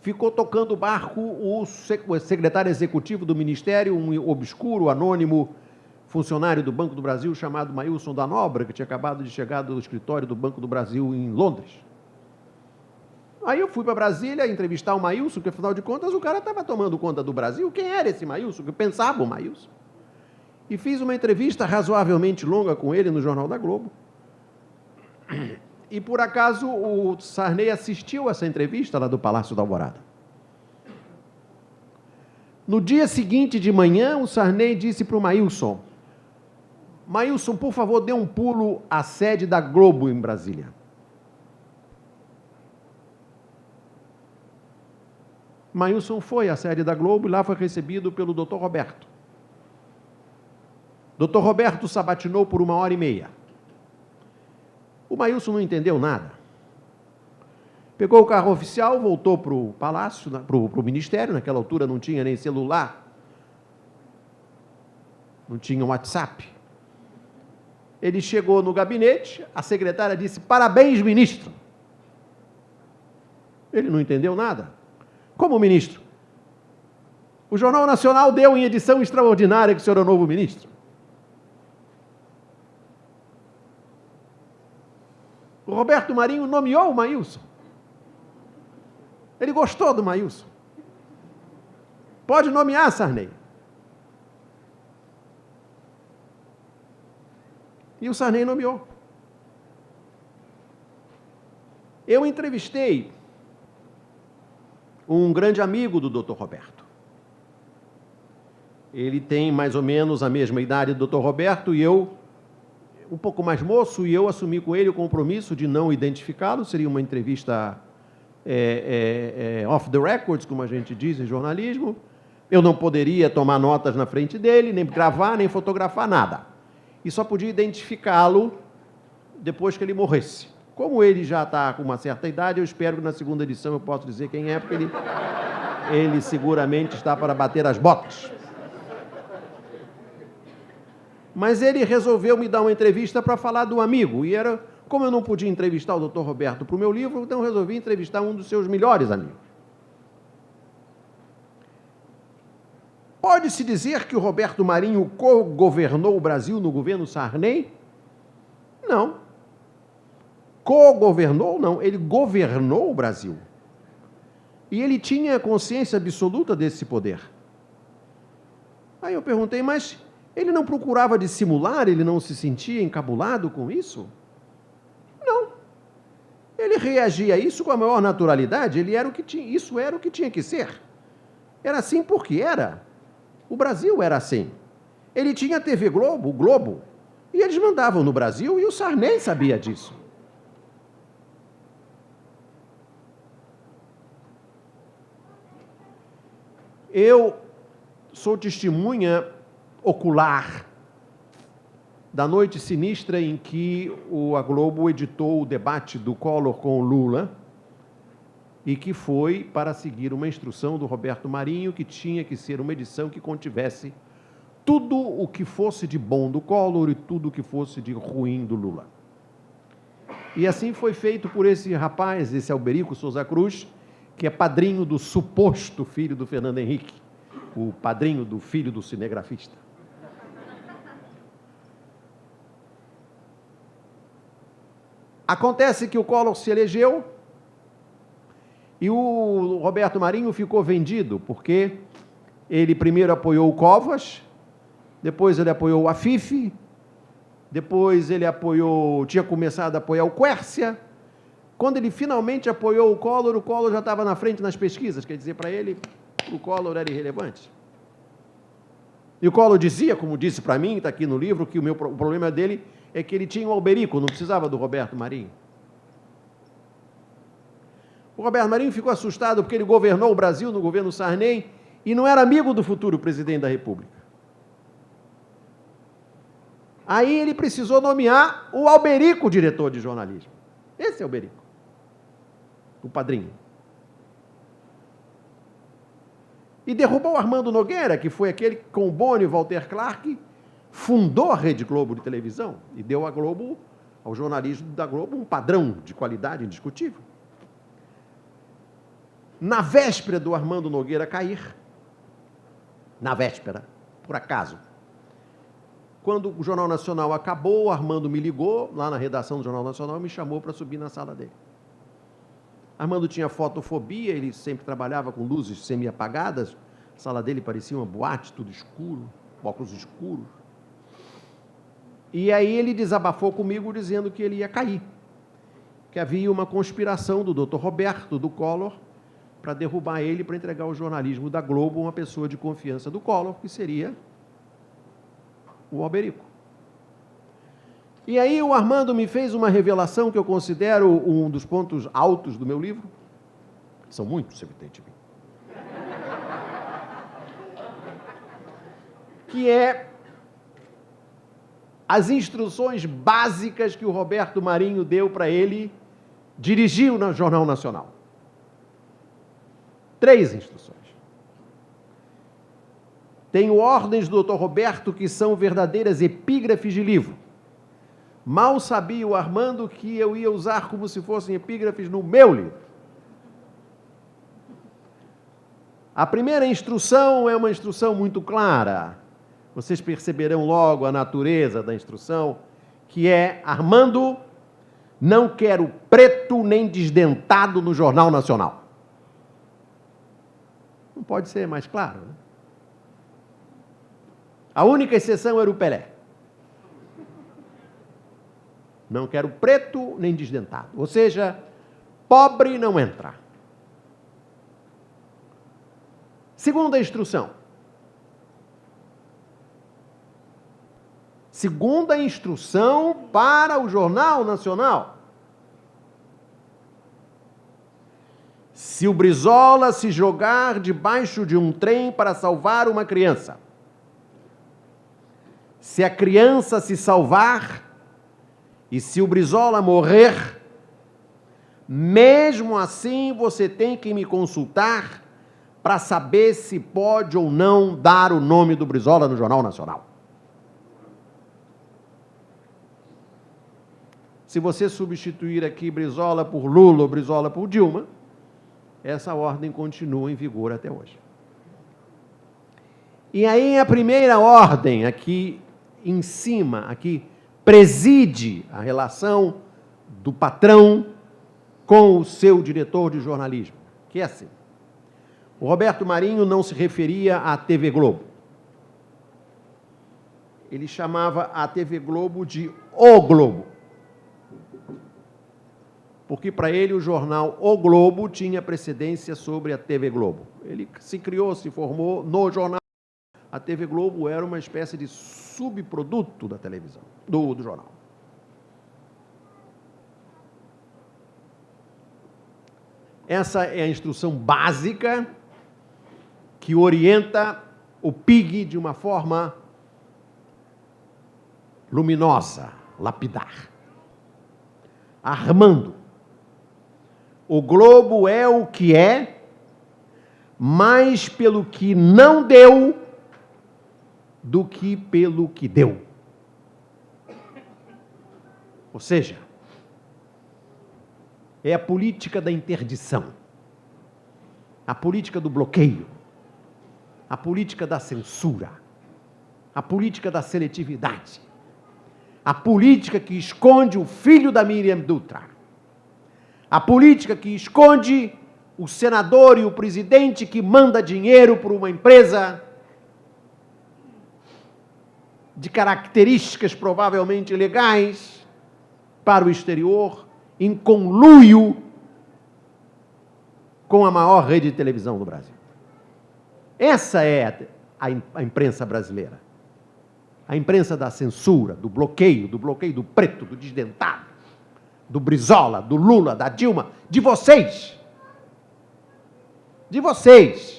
Ficou tocando o barco o secretário executivo do Ministério, um obscuro, anônimo funcionário do Banco do Brasil chamado Maílson da Nobre, que tinha acabado de chegar do escritório do Banco do Brasil em Londres. Aí eu fui para Brasília entrevistar o Maílson, porque afinal de contas o cara estava tomando conta do Brasil. Quem era esse Maílson? Que pensava o Maílson. E fiz uma entrevista razoavelmente longa com ele no Jornal da Globo. E, por acaso, o Sarney assistiu essa entrevista lá do Palácio da Alvorada. No dia seguinte de manhã, o Sarney disse para o Maílson: Maílson, por favor, dê um pulo à sede da Globo em Brasília. Maílson foi à sede da Globo e lá foi recebido pelo Dr. Roberto. Dr. Roberto sabatinou por 1h30. O Maílson não entendeu nada. Pegou o carro oficial, voltou para o palácio, para o ministério. Naquela altura não tinha nem celular, não tinha WhatsApp. Ele chegou no gabinete, a secretária disse: parabéns, ministro. Ele não entendeu nada. Como ministro? O Jornal Nacional deu em edição extraordinária que o senhor é o novo ministro. O Roberto Marinho nomeou o Maílson. Ele gostou do Maílson. Pode nomear, Sarney. E o Sarney nomeou. Eu entrevistei um grande amigo do Dr. Roberto. Ele tem mais ou menos a mesma idade do Dr. Roberto e eu, um pouco mais moço, e eu assumi com ele o compromisso de não identificá-lo. Seria uma entrevista off the records, como a gente diz em jornalismo. Eu não poderia tomar notas na frente dele, nem gravar, nem fotografar, nada. e só podia identificá-lo depois que ele morresse. Como ele já está com uma certa idade, eu espero que na segunda edição eu possa dizer quem é, porque ele seguramente está para bater as botas. Mas ele resolveu me dar uma entrevista para falar do amigo, e como eu não podia entrevistar o Dr. Roberto para o meu livro, então eu resolvi entrevistar um dos seus melhores amigos. Pode-se dizer que o Roberto Marinho co-governou o Brasil no governo Sarney? Não. Co-governou, não. Ele governou o Brasil. E ele tinha consciência absoluta desse poder. Aí eu perguntei, mas ele não procurava dissimular? Ele não se sentia encabulado com isso? Não. Ele reagia a isso com a maior naturalidade. Isso era o que tinha que ser. Era assim porque era. O Brasil era assim. Ele tinha a TV Globo, o Globo, e eles mandavam no Brasil, e o Sarney sabia disso. Eu sou testemunha ocular da noite sinistra em que a Globo editou o debate do Collor com o Lula, e que foi para seguir uma instrução do Roberto Marinho, que tinha que ser uma edição que contivesse tudo o que fosse de bom do Collor e tudo o que fosse de ruim do Lula. E assim foi feito por esse rapaz, esse Alberico Souza Cruz, que é padrinho do suposto filho do Fernando Henrique, o padrinho do filho do cinegrafista. Acontece que o Collor se elegeu, e o Roberto Marinho ficou vendido, porque ele primeiro apoiou o Covas, depois ele apoiou o Afife, depois ele tinha começado a apoiar o Quércia. Quando ele finalmente apoiou o Collor já estava na frente nas pesquisas, quer dizer, para ele, o Collor era irrelevante. E o Collor dizia, como disse para mim, está aqui no livro, que o problema dele é que ele tinha o Alberico, não precisava do Roberto Marinho. O Roberto Marinho ficou assustado porque ele governou o Brasil no governo Sarney e não era amigo do futuro presidente da República. Aí ele precisou nomear o Alberico diretor de jornalismo. Esse é o Alberico, o padrinho. E derrubou o Armando Nogueira, que foi aquele que, com o Boni e Walter Clark, fundou a Rede Globo de televisão e deu à Globo, ao jornalismo da Globo, um padrão de qualidade indiscutível. Na véspera do Armando Nogueira cair, na véspera, por acaso, quando o Jornal Nacional acabou, o Armando me ligou, lá na redação do Jornal Nacional, e me chamou para subir na sala dele. Armando tinha fotofobia, ele sempre trabalhava com luzes semi-apagadas, a sala dele parecia uma boate, tudo escuro, óculos escuros. E aí ele desabafou comigo dizendo que ele ia cair, que havia uma conspiração do Dr. Roberto, do Collor, para derrubar ele, para entregar o jornalismo da Globo a uma pessoa de confiança do Collor, que seria o Alberico. E aí o Armando me fez uma revelação que eu considero um dos pontos altos do meu livro. São muitos, evidentemente. Que é as instruções básicas que o Roberto Marinho deu para ele dirigir o Jornal Nacional. 3 instruções. Tenho ordens do Dr. Roberto que são verdadeiras epígrafes de livro. Mal sabia o Armando que eu ia usar como se fossem epígrafes no meu livro. A primeira instrução é uma instrução muito clara. Vocês perceberão logo a natureza da instrução, que é: Armando, não quero preto nem desdentado no Jornal Nacional. Não pode ser mais claro, né? A única exceção era o Pelé. Não quero preto nem desdentado. Ou seja, pobre não entra. Segunda instrução. Segunda instrução para o Jornal Nacional. Se o Brizola se jogar debaixo de um trem para salvar uma criança, Se a criança se salvar e se o Brizola morrer, mesmo assim você tem que me consultar para saber se pode ou não dar o nome do Brizola no Jornal Nacional. Se você substituir aqui Brizola por Lula ou Brizola por Dilma, essa ordem continua em vigor até hoje. E aí a primeira ordem aqui em cima, aqui, preside a relação do patrão com o seu diretor de jornalismo, que é assim. O Roberto Marinho não se referia à TV Globo. Ele chamava a TV Globo de O Globo. Porque para ele o jornal O Globo tinha precedência sobre a TV Globo. Ele se criou, se formou no jornal. A TV Globo era uma espécie de subproduto da televisão, do jornal. Essa é a instrução básica que orienta o PIG de uma forma luminosa, lapidar. Armando. O Globo é o que é, mais pelo que não deu do que pelo que deu. Ou seja, é a política da interdição, a política do bloqueio, a política da censura, a política da seletividade, a política que esconde o filho da Miriam Dutra, a política que esconde o senador e o presidente que manda dinheiro por uma empresa de características provavelmente ilegais para o exterior, em conluio com a maior rede de televisão do Brasil. Essa é a imprensa brasileira. A imprensa da censura, do bloqueio do preto, do desdentado, do Brizola, do Lula, da Dilma, de vocês. De vocês.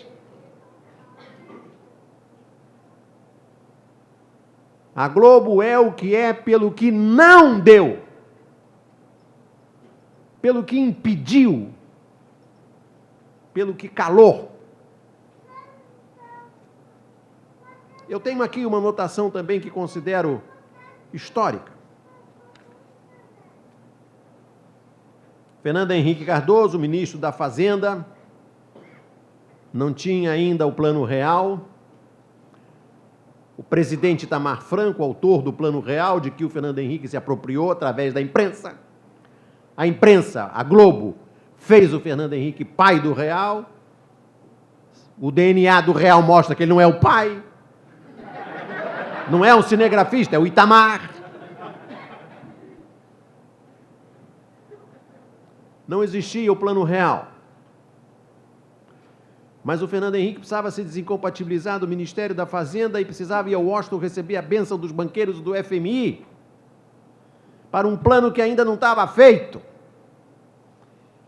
A Globo é o que é pelo que não deu, pelo que impediu, pelo que calou. Eu tenho aqui uma anotação também que considero histórica. Fernando Henrique Cardoso, ministro da Fazenda, não tinha ainda o Plano Real. O presidente Itamar Franco, autor do Plano Real, de que o Fernando Henrique se apropriou através da imprensa. A imprensa, a Globo, fez o Fernando Henrique pai do Real. O DNA do Real mostra que ele não é o pai. Não é um cinegrafista, é o Itamar. Não existia o Plano Real. Mas o Fernando Henrique precisava se desincompatibilizar do Ministério da Fazenda e precisava ir a Washington receber a bênção dos banqueiros do FMI para um plano que ainda não estava feito.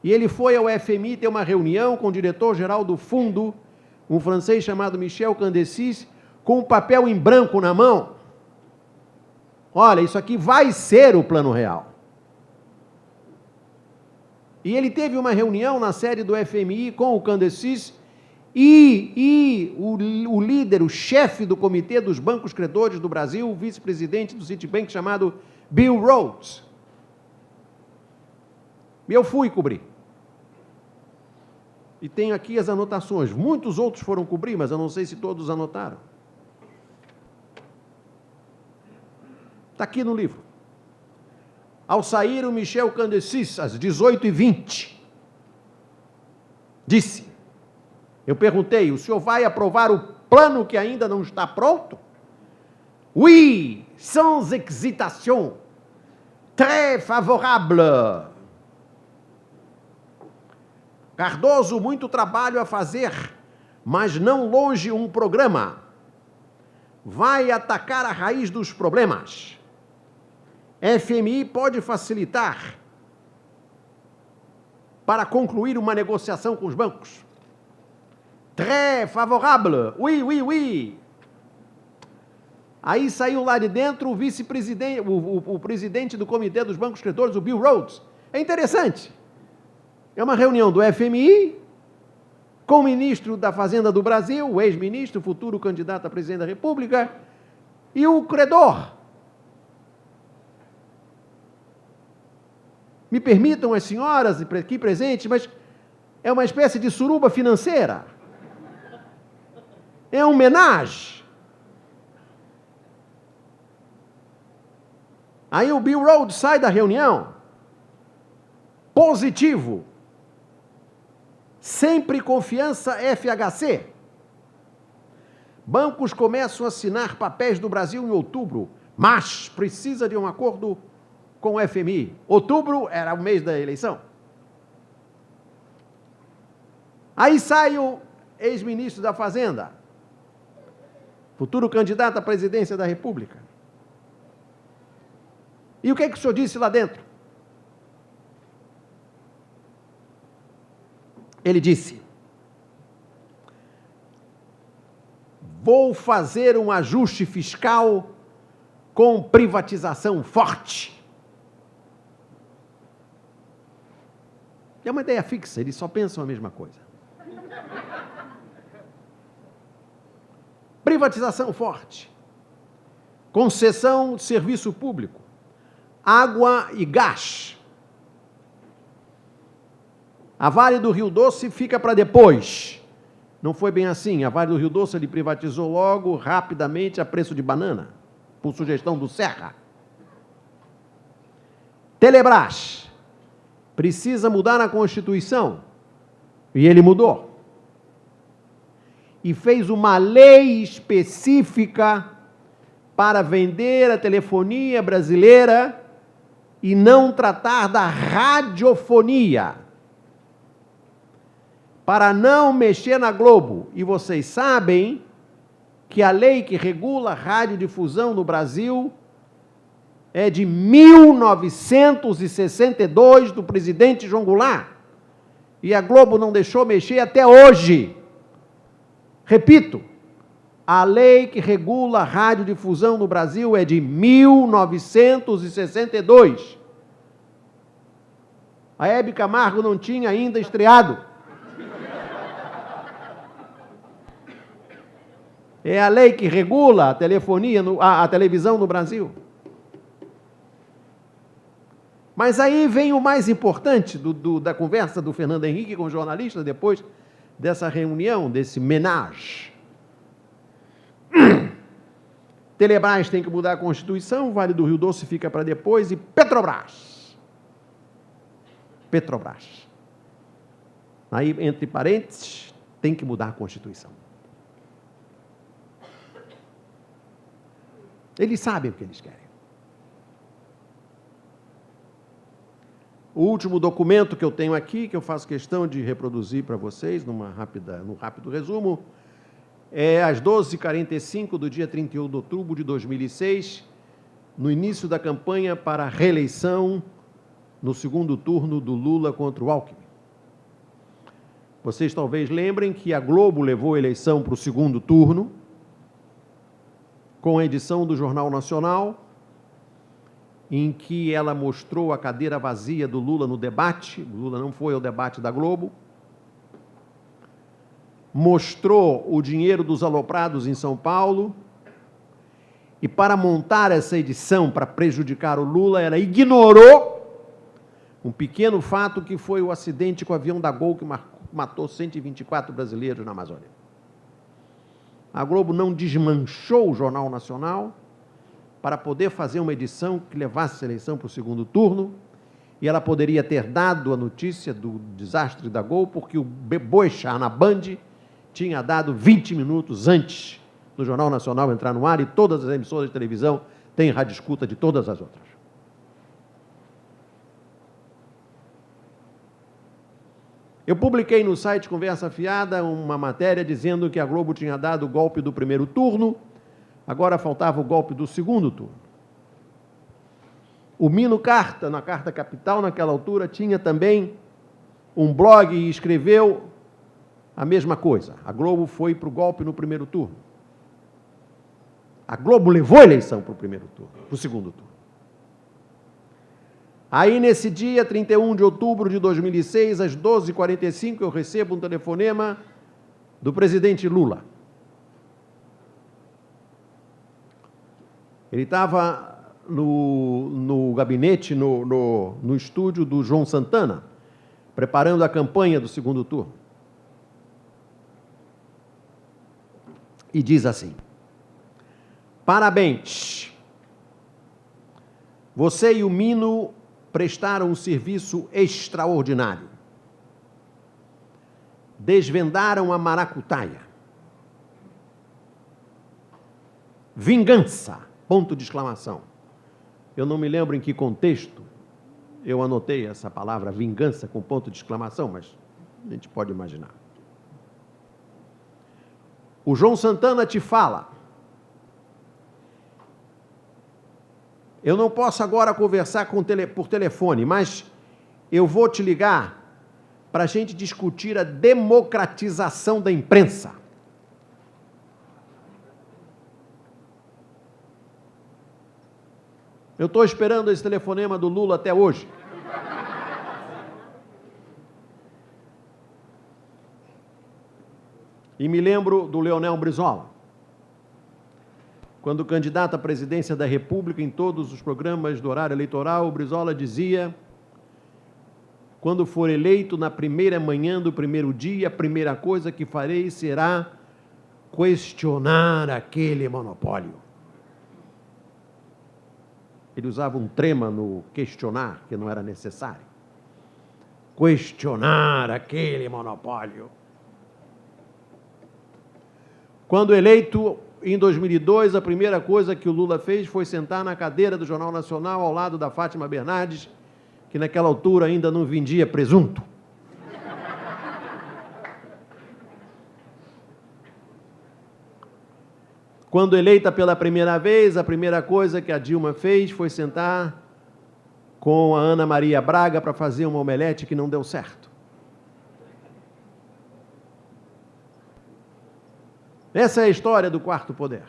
E ele foi ao FMI ter uma reunião com o diretor-geral do fundo, um francês chamado Michel Candecis, com um papel em branco na mão. Olha, isso aqui vai ser o Plano Real. E ele teve uma reunião na sede do FMI com o Candecis e o líder, o chefe do Comitê dos Bancos Credores do Brasil, o vice-presidente do Citibank, chamado Bill Rhodes. E eu fui cobrir. E tenho aqui as anotações. Muitos outros foram cobrir, mas eu não sei se todos anotaram. Está aqui no livro. Ao sair, o Michel Candecis, às 18h20, disse, eu perguntei, o senhor vai aprovar o plano que ainda não está pronto? Oui, sans hésitation, très favorable. Cardoso, muito trabalho a fazer, mas não longe um programa. Vai atacar a raiz dos problemas. FMI pode facilitar para concluir uma negociação com os bancos. Très favorable. Oui, oui, oui. Aí saiu lá de dentro o vice-presidente, o presidente do Comitê dos Bancos Credores, o Bill Rhodes. É interessante. É uma reunião do FMI com o ministro da Fazenda do Brasil, o ex-ministro, futuro candidato a presidente da República, e o credor. Me permitam as senhoras aqui presentes, mas é uma espécie de suruba financeira. É um homenagem. Aí o Bill Rhodes sai da reunião positivo. Sempre confiança FHC. Bancos começam a assinar papéis do Brasil em outubro, mas precisa de um acordo com o FMI. Outubro era o mês da eleição. Aí sai o ex-ministro da Fazenda, futuro candidato à presidência da República. E o que é que o senhor disse lá dentro? Ele disse: vou fazer um ajuste fiscal com privatização forte. É uma ideia fixa, eles só pensam a mesma coisa. Privatização forte. Concessão de serviço público. Água e gás. A Vale do Rio Doce fica para depois. Não foi bem assim. A Vale do Rio Doce ele privatizou logo, rapidamente, a preço de banana, por sugestão do Serra. Telebrás. Precisa mudar a Constituição. E ele mudou. E fez uma lei específica para vender a telefonia brasileira e não tratar da radiofonia. Para não mexer na Globo. E vocês sabem que a lei que regula a radiodifusão no Brasil é de 1962, do presidente João Goulart. E a Globo não deixou mexer até hoje. Repito, a lei que regula a radiodifusão no Brasil é de 1962. A Hebe Camargo não tinha ainda estreado. É a lei que regula a telefonia, a televisão no Brasil. Mas aí vem o mais importante da conversa do Fernando Henrique com o jornalista, depois dessa reunião, desse menage. Telebrás tem que mudar a Constituição, Vale do Rio Doce fica para depois, e Petrobras. Petrobras. Aí, entre parênteses, tem que mudar a Constituição. Eles sabem o que eles querem. O último documento que eu tenho aqui, que eu faço questão de reproduzir para vocês, num rápido resumo, é às 12h45 do dia 31 de outubro de 2006, no início da campanha para a reeleição no segundo turno do Lula contra o Alckmin. Vocês talvez lembrem que a Globo levou a eleição para o segundo turno, com a edição do Jornal Nacional, em que ela mostrou a cadeira vazia do Lula no debate. O Lula não foi ao debate da Globo. Mostrou o dinheiro dos aloprados em São Paulo. E para montar essa edição, para prejudicar o Lula, ela ignorou um pequeno fato que foi o acidente com o avião da Gol que matou 124 brasileiros na Amazônia. A Globo não desmanchou o Jornal Nacional para poder fazer uma edição que levasse a eleição para o segundo turno, e ela poderia ter dado a notícia do desastre da Gol, porque o Boechat na Band tinha dado 20 minutos antes do Jornal Nacional entrar no ar, e todas as emissoras de televisão têm rádio escuta de todas as outras. Eu publiquei no site Conversa Fiada uma matéria dizendo que a Globo tinha dado o golpe do primeiro turno, agora faltava o golpe do segundo turno. O Mino Carta, na Carta Capital, naquela altura, tinha também um blog e escreveu a mesma coisa. A Globo foi para o golpe no primeiro turno. A Globo levou a eleição para o primeiro turno, para o segundo turno. Aí, nesse dia, 31 de outubro de 2006, às 12h45, eu recebo um telefonema do presidente Lula. Ele estava no gabinete, no estúdio do João Santana, preparando a campanha do segundo turno. E diz assim: parabéns, você e o Mino prestaram um serviço extraordinário. Desvendaram a maracutaia. Vingança, ponto de exclamação. Eu não me lembro em que contexto eu anotei essa palavra vingança com ponto de exclamação, mas a gente pode imaginar. O João Santana te fala: eu não posso agora conversar por telefone, mas eu vou te ligar para a gente discutir a democratização da imprensa. Eu estou esperando esse telefonema do Lula até hoje. E me lembro do Leonel Brizola. Quando candidato à presidência da República, em todos os programas do horário eleitoral, o Brizola dizia: quando for eleito, na primeira manhã do primeiro dia, a primeira coisa que farei será questionar aquele monopólio. Ele usava um trema no questionar, que não era necessário. Questionar aquele monopólio. Quando eleito em 2002, a primeira coisa que o Lula fez foi sentar na cadeira do Jornal Nacional ao lado da Fátima Bernardes, que naquela altura ainda não vendia presunto. Quando eleita pela primeira vez, a primeira coisa que a Dilma fez foi sentar com a Ana Maria Braga para fazer uma omelete que não deu certo. Essa é a história do quarto poder.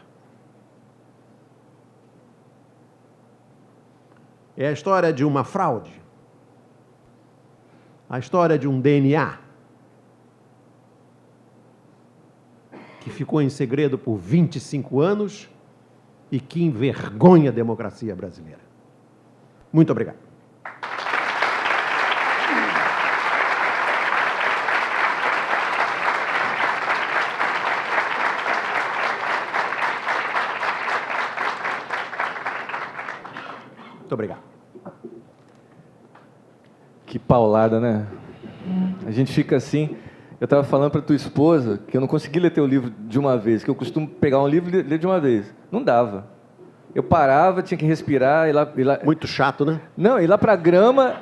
É a história de uma fraude. A história de um DNA que ficou em segredo por 25 anos e que envergonha a democracia brasileira. Muito obrigado. Muito obrigado. Que paulada, né? A gente fica assim. Eu estava falando para tua esposa que eu não consegui ler teu livro de uma vez, que eu costumo pegar um livro e ler de uma vez. Não dava. Eu parava, tinha que respirar, ir lá... Muito chato, né? Não, ir lá para a grama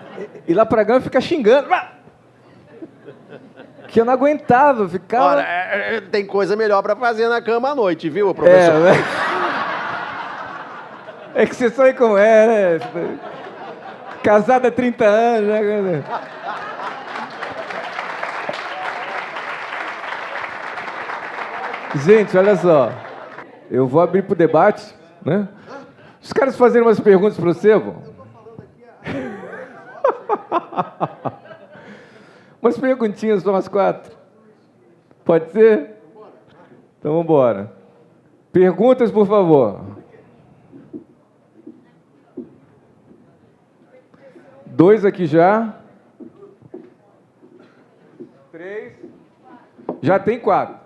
e ficar xingando. Que eu não aguentava, ficava... Ora, tem coisa melhor para fazer na cama à noite, viu, professor? É que você sabe como é, né? Casado há 30 anos, né? Gente, olha só. Eu vou abrir para o debate, né? Os caras fazerem umas perguntas para você, vô. Umas perguntinhas, só umas 4. Pode ser? Então vamos embora. Perguntas, por favor. 2 aqui já. 3. Já tem 4.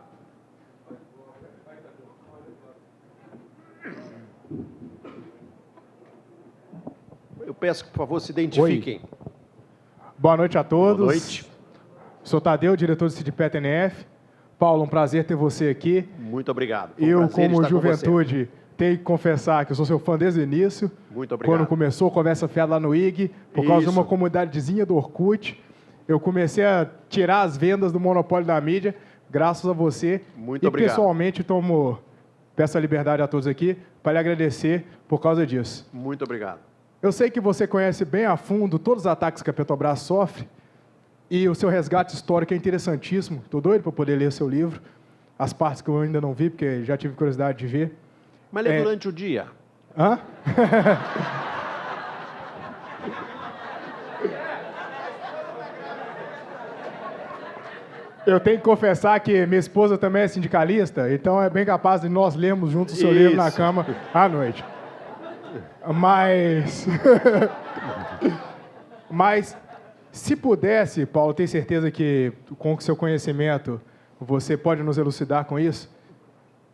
Eu peço que, por favor, se identifiquem. Oi. Boa noite a todos. Boa noite. Sou Tadeu, diretor do Sindipet NF. Paulo, um prazer ter você aqui. Muito obrigado. Foi um Eu, prazer como estar com juventude, tenho que confessar que eu sou seu fã desde o início. Muito obrigado. Quando começou a Conversa Fiada lá no IG, por causa de uma comunidadezinha do Orkut, eu comecei a tirar as vendas do monopólio da mídia, graças a você. Muito obrigado. E pessoalmente peço a liberdade a todos aqui para lhe agradecer por causa disso. Muito obrigado. Eu sei que você conhece bem a fundo todos os ataques que a Petrobras sofre e o seu resgate histórico é interessantíssimo. Estou doido para poder ler seu livro, as partes que eu ainda não vi, porque já tive curiosidade de ver. Mas lê durante o dia. Hã? Eu tenho que confessar que minha esposa também é sindicalista, então é bem capaz de nós lermos juntos o seu livro na cama à noite. Mas, se pudesse, Paulo, tenho certeza que com o seu conhecimento você pode nos elucidar com isso,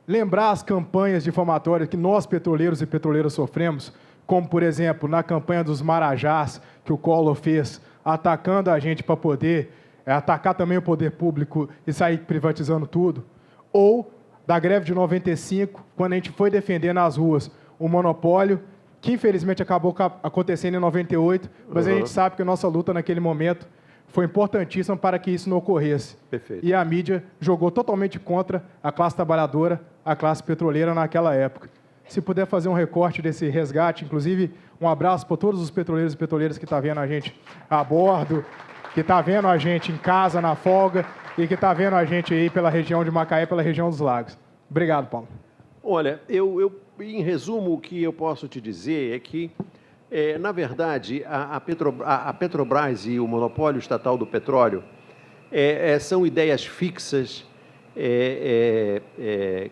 lembrar as campanhas difamatórias que nós, petroleiros e petroleiras, sofremos, como, por exemplo, na campanha dos Marajás, que o Collor fez, atacando a gente para poder atacar também o poder público e sair privatizando tudo, ou da greve de 95, quando a gente foi defender nas ruas o monopólio, que infelizmente acabou acontecendo em 98, mas a gente sabe que a nossa luta naquele momento foi importantíssima para que isso não ocorresse. Perfeito. E a mídia jogou totalmente contra a classe trabalhadora, a classe petroleira naquela época. Se puder fazer um recorte desse resgate, inclusive um abraço para todos os petroleiros e petroleiras que estão vendo a gente a bordo, que está vendo a gente em casa, na folga, e que está vendo a gente aí pela região de Macaé, pela região dos lagos. Obrigado, Paulo. Olha, em resumo, o que eu posso te dizer é que, na verdade, a Petrobras e o monopólio estatal do petróleo são ideias fixas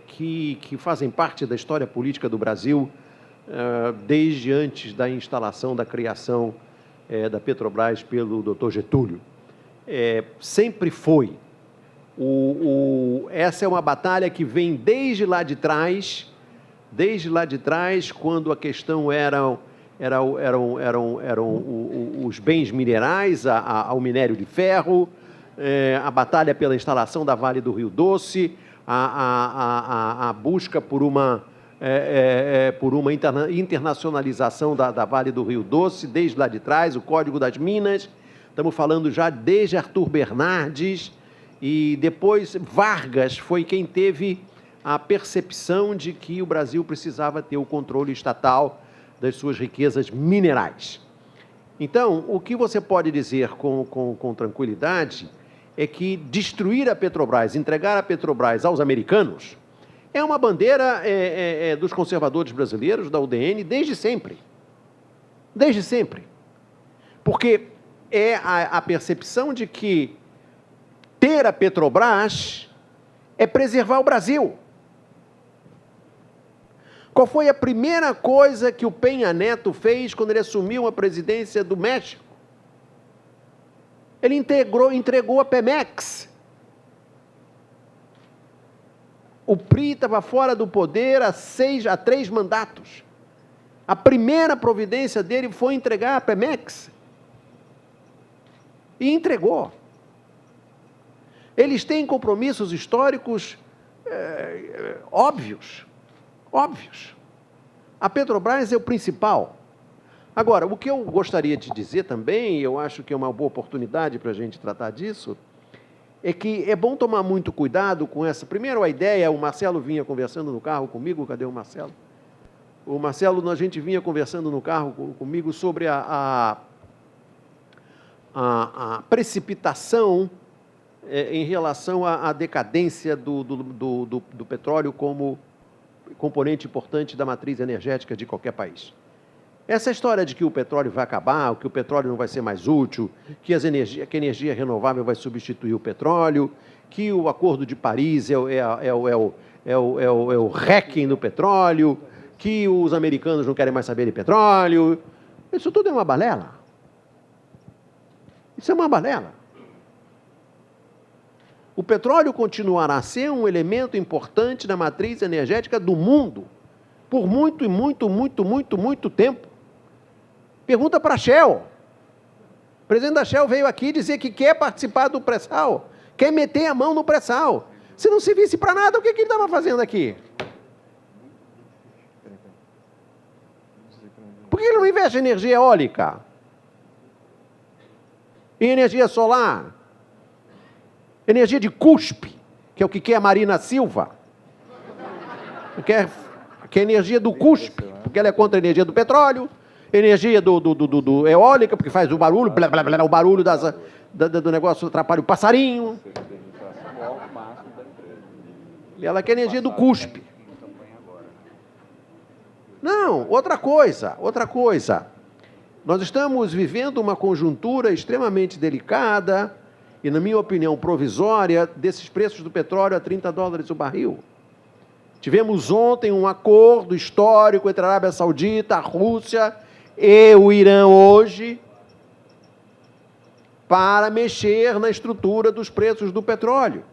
que fazem parte da história política do Brasil desde antes da instalação, da criação da Petrobras pelo Dr. Getúlio. Sempre foi. Essa é uma batalha que vem desde lá de trás, quando a questão eram os bens minerais, ao minério de ferro, a batalha pela instalação da Vale do Rio Doce, a busca por uma internacionalização da Vale do Rio Doce, desde lá de trás, o Código das Minas, estamos falando já desde Arthur Bernardes, e depois Vargas foi quem teve a percepção de que o Brasil precisava ter o controle estatal das suas riquezas minerais. Então, o que você pode dizer com tranquilidade é que destruir a Petrobras, entregar a Petrobras aos americanos, é uma bandeira dos conservadores brasileiros, da UDN, desde sempre. Desde sempre. Porque é a percepção de que ter a Petrobras é preservar o Brasil. Qual foi a primeira coisa que o Peña Neto fez quando ele assumiu a presidência do México? Ele entregou a Pemex. O PRI estava fora do poder há 3 mandatos. A primeira providência dele foi entregar a Pemex. E entregou. Eles têm compromissos históricos óbvios. A Petrobras é o principal. Agora, o que eu gostaria de dizer também, eu acho que é uma boa oportunidade para a gente tratar disso, é que é bom tomar muito cuidado com essa. Primeiro, a ideia, o Marcelo vinha conversando no carro comigo, cadê o Marcelo? O Marcelo, a gente vinha conversando no carro comigo sobre a precipitação em relação à decadência do petróleo como componente importante da matriz energética de qualquer país. Essa história de que o petróleo vai acabar, que o petróleo não vai ser mais útil, que a energia renovável vai substituir o petróleo, que o Acordo de Paris é o hacking do petróleo, que os americanos não querem mais saber de petróleo. Isso tudo é uma balela. Isso é uma balela. O petróleo continuará a ser um elemento importante na matriz energética do mundo por muito e muito tempo. Pergunta para a Shell. O presidente da Shell veio aqui dizer que quer participar do pré-sal, quer meter a mão no pré-sal. Se não servisse para nada, o que ele estava fazendo aqui? Por que ele não investe em energia eólica? Em energia solar? Energia de cuspe, que é o que quer a Marina Silva. Que é a energia do cuspe, porque ela é contra a energia do petróleo, energia do eólica, porque faz o barulho, blá, blá, blá, o barulho do negócio atrapalha o passarinho. E ela quer energia do cuspe. Outra coisa. Nós estamos vivendo uma conjuntura extremamente delicada e, na minha opinião, provisória, desses preços do petróleo a $30 o barril. Tivemos ontem um acordo histórico entre a Arábia Saudita, a Rússia e o Irã hoje para mexer na estrutura dos preços do petróleo.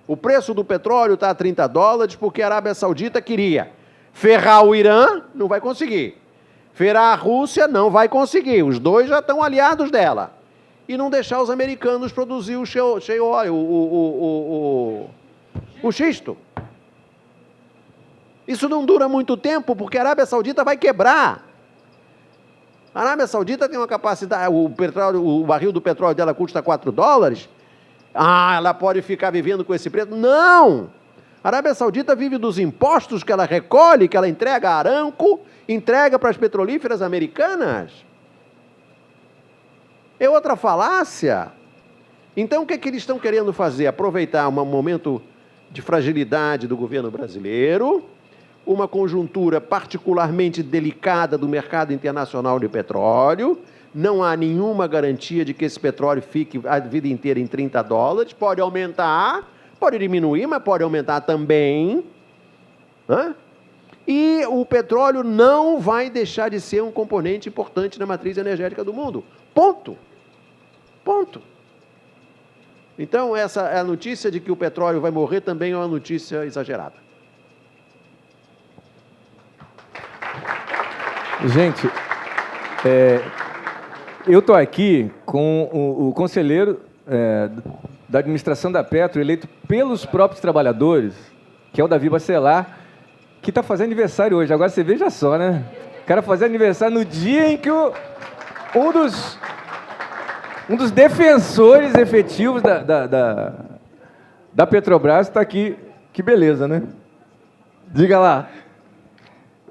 O preço do petróleo está a $30 porque a Arábia Saudita queria ferrar o Irã, não vai conseguir. Ferrar a Rússia, não vai conseguir. Os dois já estão aliados dela. E não deixar os americanos produzir o shale oil, o xisto. Isso não dura muito tempo, porque a Arábia Saudita vai quebrar. A Arábia Saudita tem uma capacidade, o barril do petróleo dela custa $4. Ela pode ficar vivendo com esse preço? Não! A Arábia Saudita vive dos impostos que ela recolhe, que ela entrega a Aramco, entrega para as petrolíferas americanas. É outra falácia. Então, o que eles estão querendo fazer? Aproveitar um momento de fragilidade do governo brasileiro, uma conjuntura particularmente delicada do mercado internacional de petróleo, não há nenhuma garantia de que esse petróleo fique a vida inteira em $30, pode aumentar, pode diminuir, mas pode aumentar também. E o petróleo não vai deixar de ser um componente importante na matriz energética do mundo. Ponto. Então, essa é a notícia de que o petróleo vai morrer também é uma notícia exagerada. Gente, eu estou aqui com o conselheiro da administração da Petro, eleito pelos próprios trabalhadores, que é o Davi Bacelar, que está fazendo aniversário hoje. Agora você veja só, né? O cara fazendo aniversário no dia em que um dos defensores efetivos da Petrobras está aqui. Que beleza, né? Diga lá.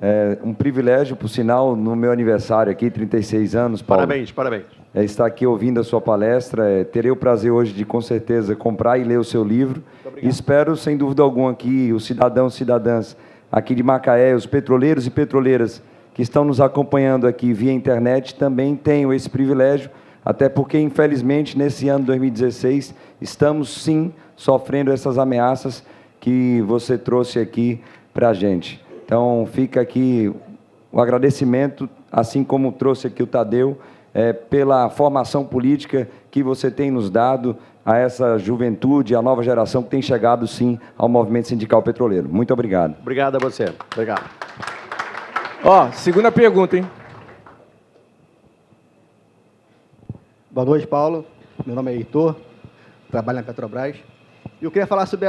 É um privilégio, por sinal, no meu aniversário aqui, 36 anos, Paulo. Parabéns. Estar aqui ouvindo a sua palestra. Terei o prazer hoje de, com certeza, comprar e ler o seu livro. E espero, sem dúvida alguma, que os cidadãos e cidadãs aqui de Macaé, os petroleiros e petroleiras que estão nos acompanhando aqui via internet, também tenham esse privilégio, até porque, infelizmente, nesse ano 2016, estamos, sim, sofrendo essas ameaças que você trouxe aqui para a gente. Então, fica aqui o agradecimento, assim como trouxe aqui o Tadeu, pela formação política que você tem nos dado a essa juventude, a nova geração que tem chegado, sim, ao movimento sindical petroleiro. Muito obrigado. Obrigado a você. Obrigado. Segunda pergunta, hein? Boa noite, Paulo. Meu nome é Heitor, trabalho na Petrobras. E eu queria falar sobre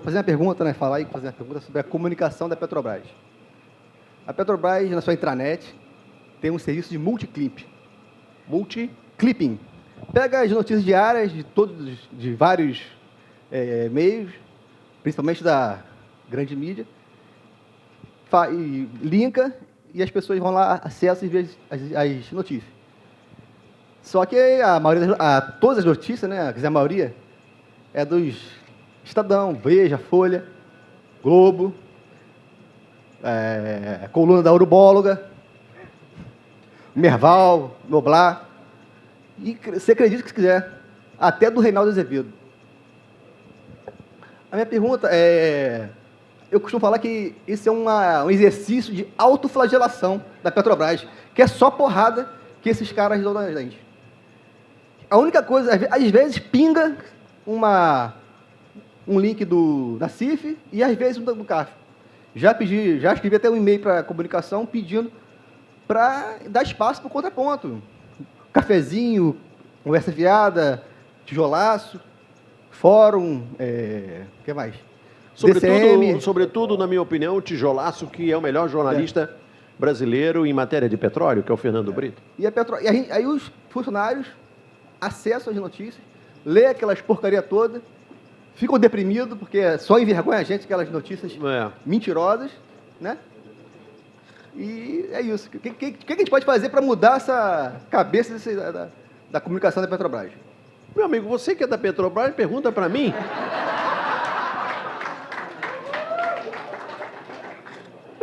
fazer uma pergunta, né? Fazer uma pergunta sobre a comunicação da Petrobras. A Petrobras, na sua intranet, tem um serviço de multiclip. Multiclipping. Pega as notícias diárias de vários meios, principalmente da grande mídia, e linka, e as pessoas vão lá, acessam e veem as notícias. Só que todas as notícias, né, quer dizer, a maioria, é dos Estadão, Veja, Folha, Globo, coluna da Urubóloga, Merval, Noblar, e você acredita que se quiser, até do Reinaldo Azevedo. A minha pergunta eu costumo falar que isso é um exercício de autoflagelação da Petrobras, que é só porrada que esses caras dão na gente. A única coisa, às vezes pinga um link da CIF e às vezes um do CAF. Já escrevi até um e-mail para a comunicação pedindo para dar espaço para o contraponto. Cafezinho, conversa fiada, tijolaço, fórum, o que mais? Sobretudo, na minha opinião, o tijolaço, que é o melhor jornalista brasileiro em matéria de petróleo, que é o Fernando Brito. Aí os funcionários acessam as notícias, lê aquelas porcaria toda, ficam deprimidos, porque só envergonha a gente aquelas notícias mentirosas, né? E é isso. O que a gente pode fazer para mudar essa cabeça da comunicação da Petrobras? Meu amigo, você que é da Petrobras, pergunta para mim.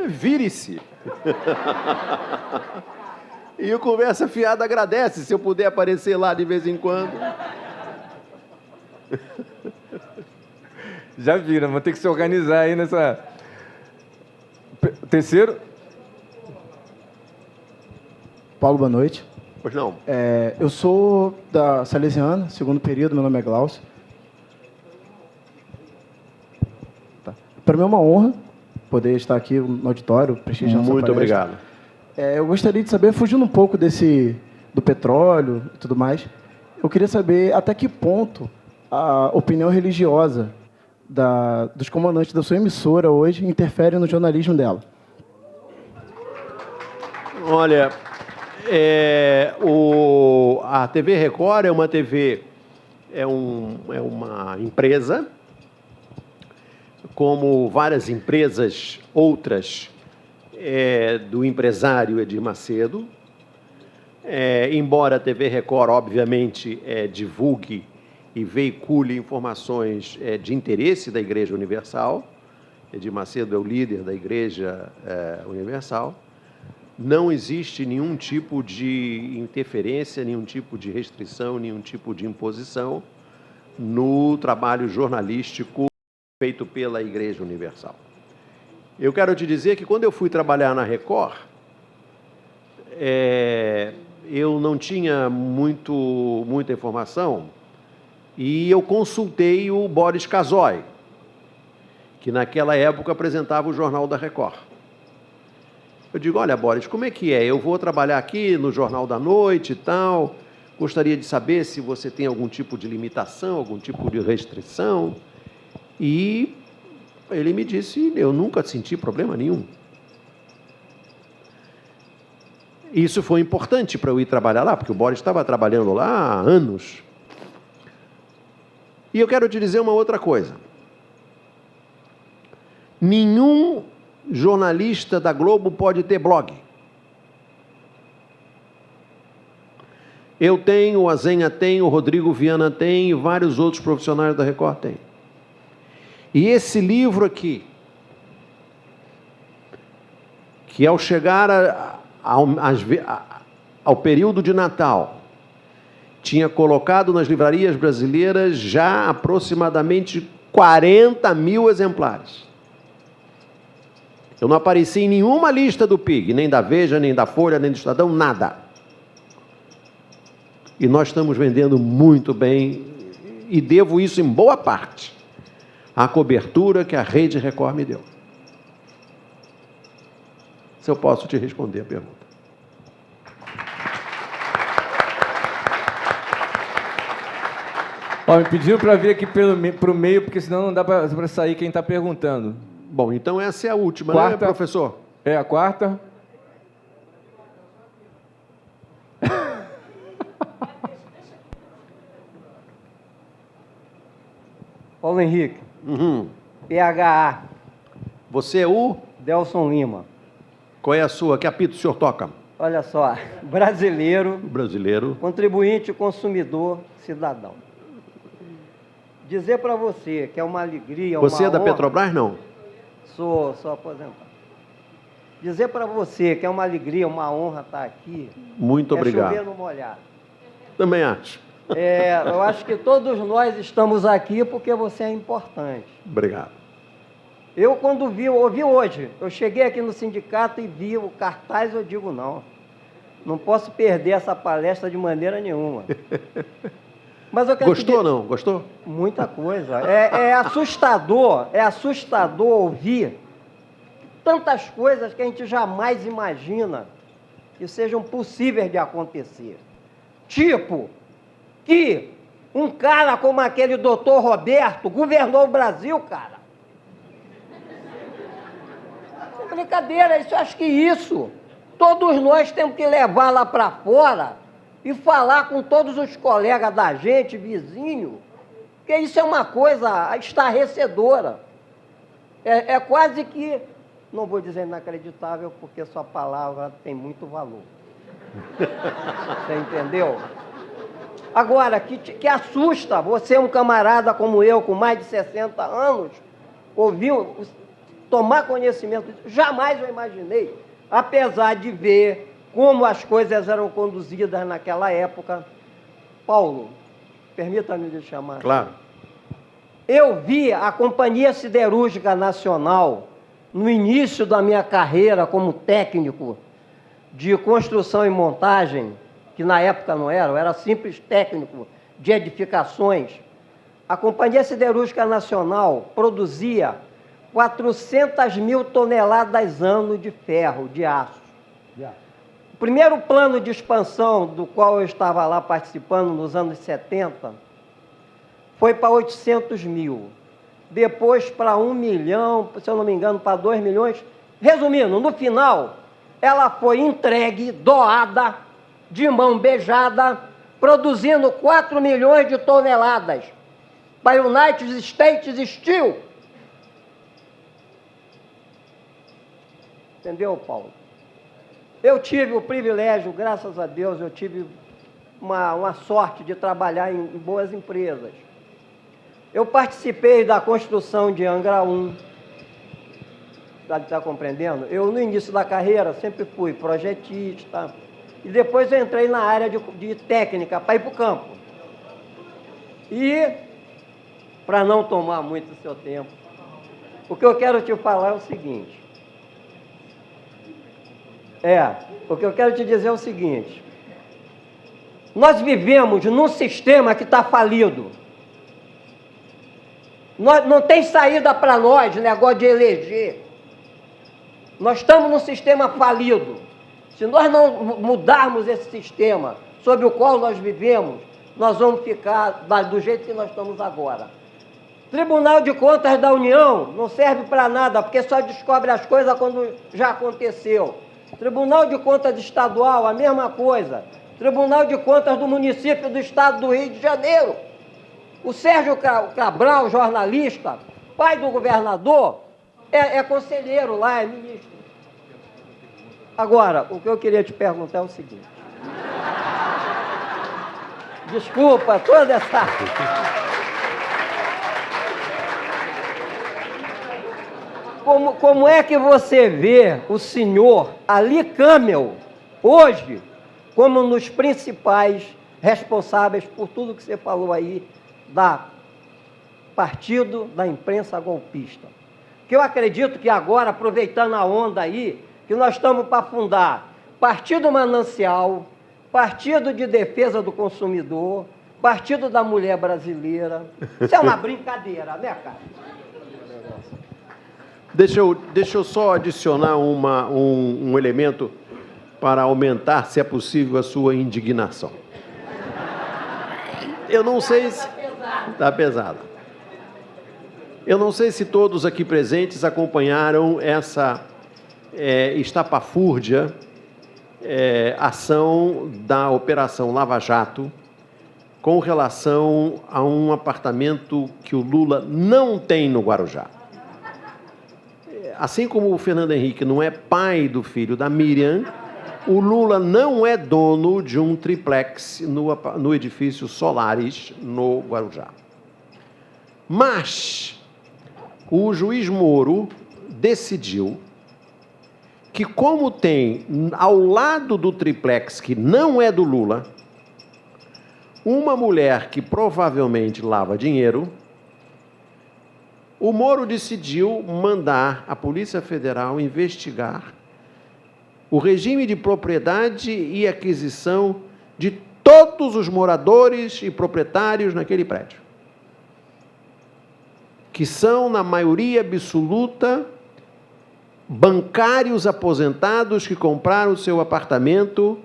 vire-se. E o Conversa Fiada agradece se eu puder aparecer lá de vez em quando. Já viram, vamos ter que se organizar aí nessa... Terceiro? Paulo, boa noite. Pois não. Eu sou da Salesiana, segundo período, meu nome é Glaucio. Tá. Para mim é uma honra poder estar aqui no auditório, prestigiando essa Muito palestra. obrigado. Eu gostaria de saber, fugindo um pouco do petróleo e tudo mais, eu queria saber até que ponto a opinião religiosa dos comandantes da sua emissora hoje interfere no jornalismo dela. Olha, a TV Record é uma TV, é uma empresa, como várias empresas outras do empresário Edir Macedo. Embora a TV Record, obviamente, divulgue e veicule informações de interesse da Igreja Universal, Edir Macedo é o líder da Igreja Universal, não existe nenhum tipo de interferência, nenhum tipo de restrição, nenhum tipo de imposição no trabalho jornalístico feito pela Igreja Universal. Eu quero te dizer que quando eu fui trabalhar na Record, eu não tinha muita informação e eu consultei o Boris Casoy, que naquela época apresentava o Jornal da Record. Eu digo, olha, Boris, como é que é? Eu vou trabalhar aqui no Jornal da Noite e tal, gostaria de saber se você tem algum tipo de limitação, algum tipo de restrição. E ele me disse, eu nunca senti problema nenhum. Isso foi importante para eu ir trabalhar lá, porque o Boris estava trabalhando lá há anos. E eu quero te dizer uma outra coisa. Nenhum jornalista da Globo pode ter blog. Eu tenho, a Zenha tem, o Rodrigo Viana tem, e vários outros profissionais da Record têm. E esse livro aqui, que ao chegar ao período de Natal, tinha colocado nas livrarias brasileiras já aproximadamente 40 mil exemplares. Eu não apareci em nenhuma lista do PIG, nem da Veja, nem da Folha, nem do Estadão, nada. E nós estamos vendendo muito bem, e devo isso em boa parte à cobertura que a Rede Record me deu. Se eu posso te responder a pergunta. Me pediram para vir aqui para o meio, porque senão não dá para sair quem está perguntando. Bom, então essa é a última, quarta, né, professor? É a quarta. Paulo Henrique, Uhum. PHA, Você é o... Delson Lima. Qual é a sua? Que apito o senhor toca? Olha só, brasileiro, Brasileiro. contribuinte, consumidor, cidadão. Dizer para você que é uma alegria, Você uma é da honra... Petrobras, não? Sou aposentado. Dizer para você que é uma alegria, uma honra estar aqui. Muito obrigado. É chover no molhado. Também acho. Eu acho que todos nós estamos aqui porque você é importante. Obrigado. Eu, quando ouvi hoje, eu cheguei aqui no sindicato e vi o cartaz, eu digo, não posso perder essa palestra de maneira nenhuma. Mas eu quero Gostou ou não? Gostou? Muita coisa. É assustador ouvir tantas coisas que a gente jamais imagina que sejam possíveis de acontecer. Tipo, que um cara como aquele doutor Roberto governou o Brasil, cara. Sem brincadeira, eu acho que isso, todos nós temos que levar lá para fora e falar com todos os colegas da gente, vizinho, porque isso é uma coisa estarrecedora. É quase que, não vou dizer inacreditável, porque sua palavra tem muito valor. Você entendeu? Agora, que assusta, você é um camarada como eu, com mais de 60 anos, ouviu tomar conhecimento disso. Jamais eu imaginei, apesar de ver como as coisas eram conduzidas naquela época. Paulo, permita-me lhe chamar. Claro. Eu vi a Companhia Siderúrgica Nacional, no início da minha carreira como técnico de construção e montagem, que na época não era, eu era simples técnico de edificações. A Companhia Siderúrgica Nacional produzia 400 mil toneladas ano de ferro, de aço. O primeiro plano de expansão, do qual eu estava lá participando nos anos 70, foi para 800 mil. Depois para 1 milhão, se eu não me engano, para 2 milhões. Resumindo, no final, ela foi entregue, doada, de mão beijada, produzindo 4 milhões de toneladas para United States Steel. Entendeu, Paulo? Eu tive o privilégio, graças a Deus, eu tive uma sorte de trabalhar em boas empresas. Eu participei da construção de Angra 1. Está compreendendo? Eu, no início da carreira, sempre fui projetista. E depois eu entrei na área de técnica, para ir para o campo. E, para não tomar muito do seu tempo, o que eu quero te falar é o seguinte. O que eu quero te dizer é o seguinte. Nós vivemos num sistema que está falido. Não tem saída para nós, negócio de eleger. Nós estamos num sistema falido. Se nós não mudarmos esse sistema sobre o qual nós vivemos, nós vamos ficar do jeito que nós estamos agora. Tribunal de Contas da União não serve para nada, porque só descobre as coisas quando já aconteceu. Tribunal de Contas Estadual, a mesma coisa. Tribunal de Contas do município do estado do Rio de Janeiro. O Sérgio Cabral, jornalista, pai do governador, é conselheiro lá, é ministro. Agora, o que eu queria te perguntar é o seguinte. Desculpa, toda essa... Como é que você vê o senhor Ali Camel, hoje, como nos principais responsáveis por tudo que você falou aí, da partido da imprensa golpista? Que eu acredito que agora, aproveitando a onda aí, que nós estamos para fundar Partido Manancial, Partido de Defesa do Consumidor, Partido da Mulher Brasileira. Isso é uma brincadeira, né, cara? Deixa eu só adicionar um elemento para aumentar, se é possível, a sua indignação. Eu não sei se... Está pesada. Eu não sei se todos aqui presentes acompanharam essa estapafúrdia ação da Operação Lava Jato com relação a um apartamento que o Lula não tem no Guarujá. Assim como o Fernando Henrique não é pai do filho da Miriam, o Lula não é dono de um triplex no edifício Solaris, no Guarujá. Mas o juiz Moro decidiu que, como tem ao lado do triplex, que não é do Lula, uma mulher que provavelmente lava dinheiro, o Moro decidiu mandar a Polícia Federal investigar o regime de propriedade e aquisição de todos os moradores e proprietários naquele prédio, que são, na maioria absoluta, bancários aposentados que compraram seu apartamento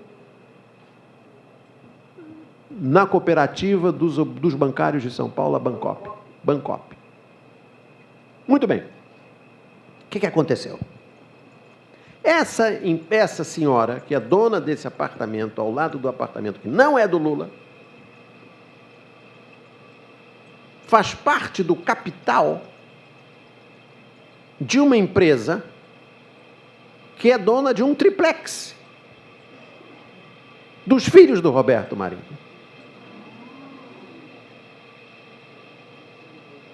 na cooperativa dos bancários de São Paulo, a Bancop. Muito bem. O que aconteceu? Essa senhora, que é dona desse apartamento, ao lado do apartamento que não é do Lula, faz parte do capital de uma empresa que é dona de um triplex dos filhos do Roberto Marinho.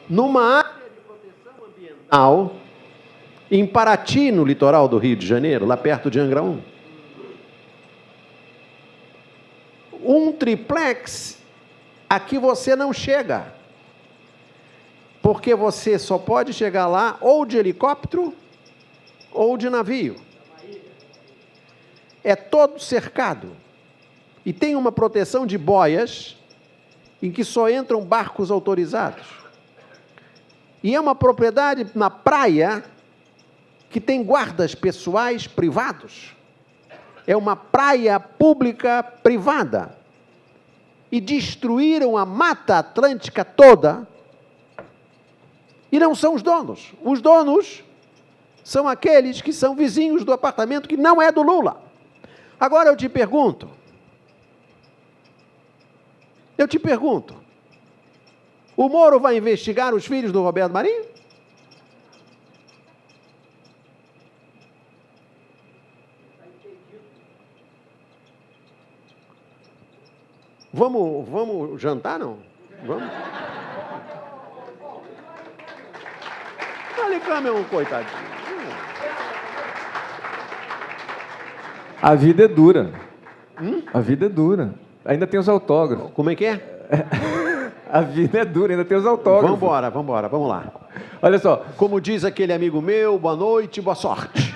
Numa área de proteção ambiental Em Paraty, no litoral do Rio de Janeiro, lá perto de Angra 1. Um triplex, aqui você não chega. Porque você só pode chegar lá ou de helicóptero ou de navio. É todo cercado. E tem uma proteção de boias em que só entram barcos autorizados. E é uma propriedade na praia que tem guardas pessoais privados. É uma praia pública privada. E destruíram a Mata Atlântica toda. E não são os donos. Os donos são aqueles que são vizinhos do apartamento que não é do Lula. Agora eu te pergunto, o Moro vai investigar os filhos do Roberto Marinho? Vamos jantar, não? Vamos? Alicama é um coitadinho. A vida é dura. A vida é dura. Ainda tem os autógrafos. Como é que é? A vida é dura, ainda tem os autógrafos. Vamos lá. Olha só. Como diz aquele amigo meu, boa noite, boa sorte.